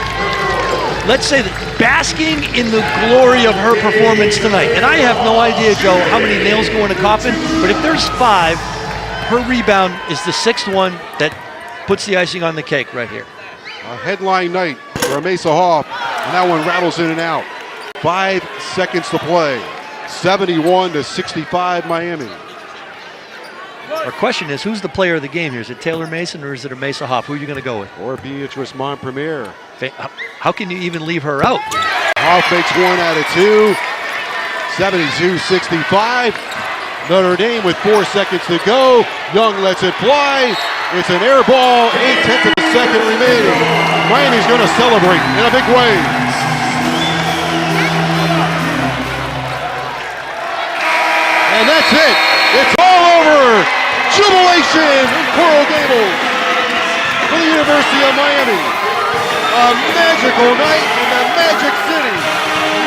let's say that basking in the glory of her performance tonight. And I have no idea, Joe, how many nails go in a coffin, but if there's 5, her rebound is the 6th one that puts the icing on the cake right here. A headline night for Emese Hof, and that one rattles in and out. 5 seconds to play. 71-65 Miami. Our question is, who's the player of the game here? Is it Taylor Mason or is it Emese Hof? Who are you going to go with? Or Beatrice Montpremier. How can you even leave her out? Hof makes 1 out of 2. 72-65. Notre Dame with 4 seconds to go. Young lets it fly. It's an air ball. 8/10 of a second remaining. Miami's going to celebrate in a big way. And that's it. It's all over. Jubilation in Coral Gables for the University of Miami. A magical night in the Magic City.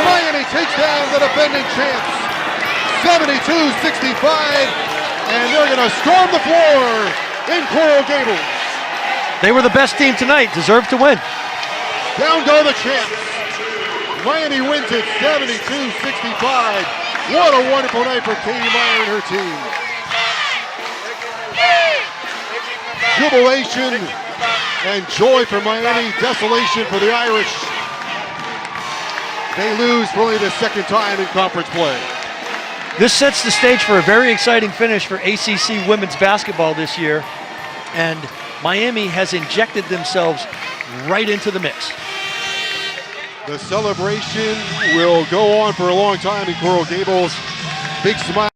Miami takes down the defending champs. 72-65, and they're going to storm the floor in Coral Gables. They were the best team tonight, deserved to win. Down go the champs. Miami wins it 72-65. What a wonderful night for Katie Meyer and her team. Jubilation and joy for Miami, desolation for the Irish. They lose for only the 2nd time in conference play. This sets the stage for a very exciting finish for ACC women's basketball this year, and Miami has injected themselves right into the mix. The celebration will go on for a long time in Coral Gables. Big smile.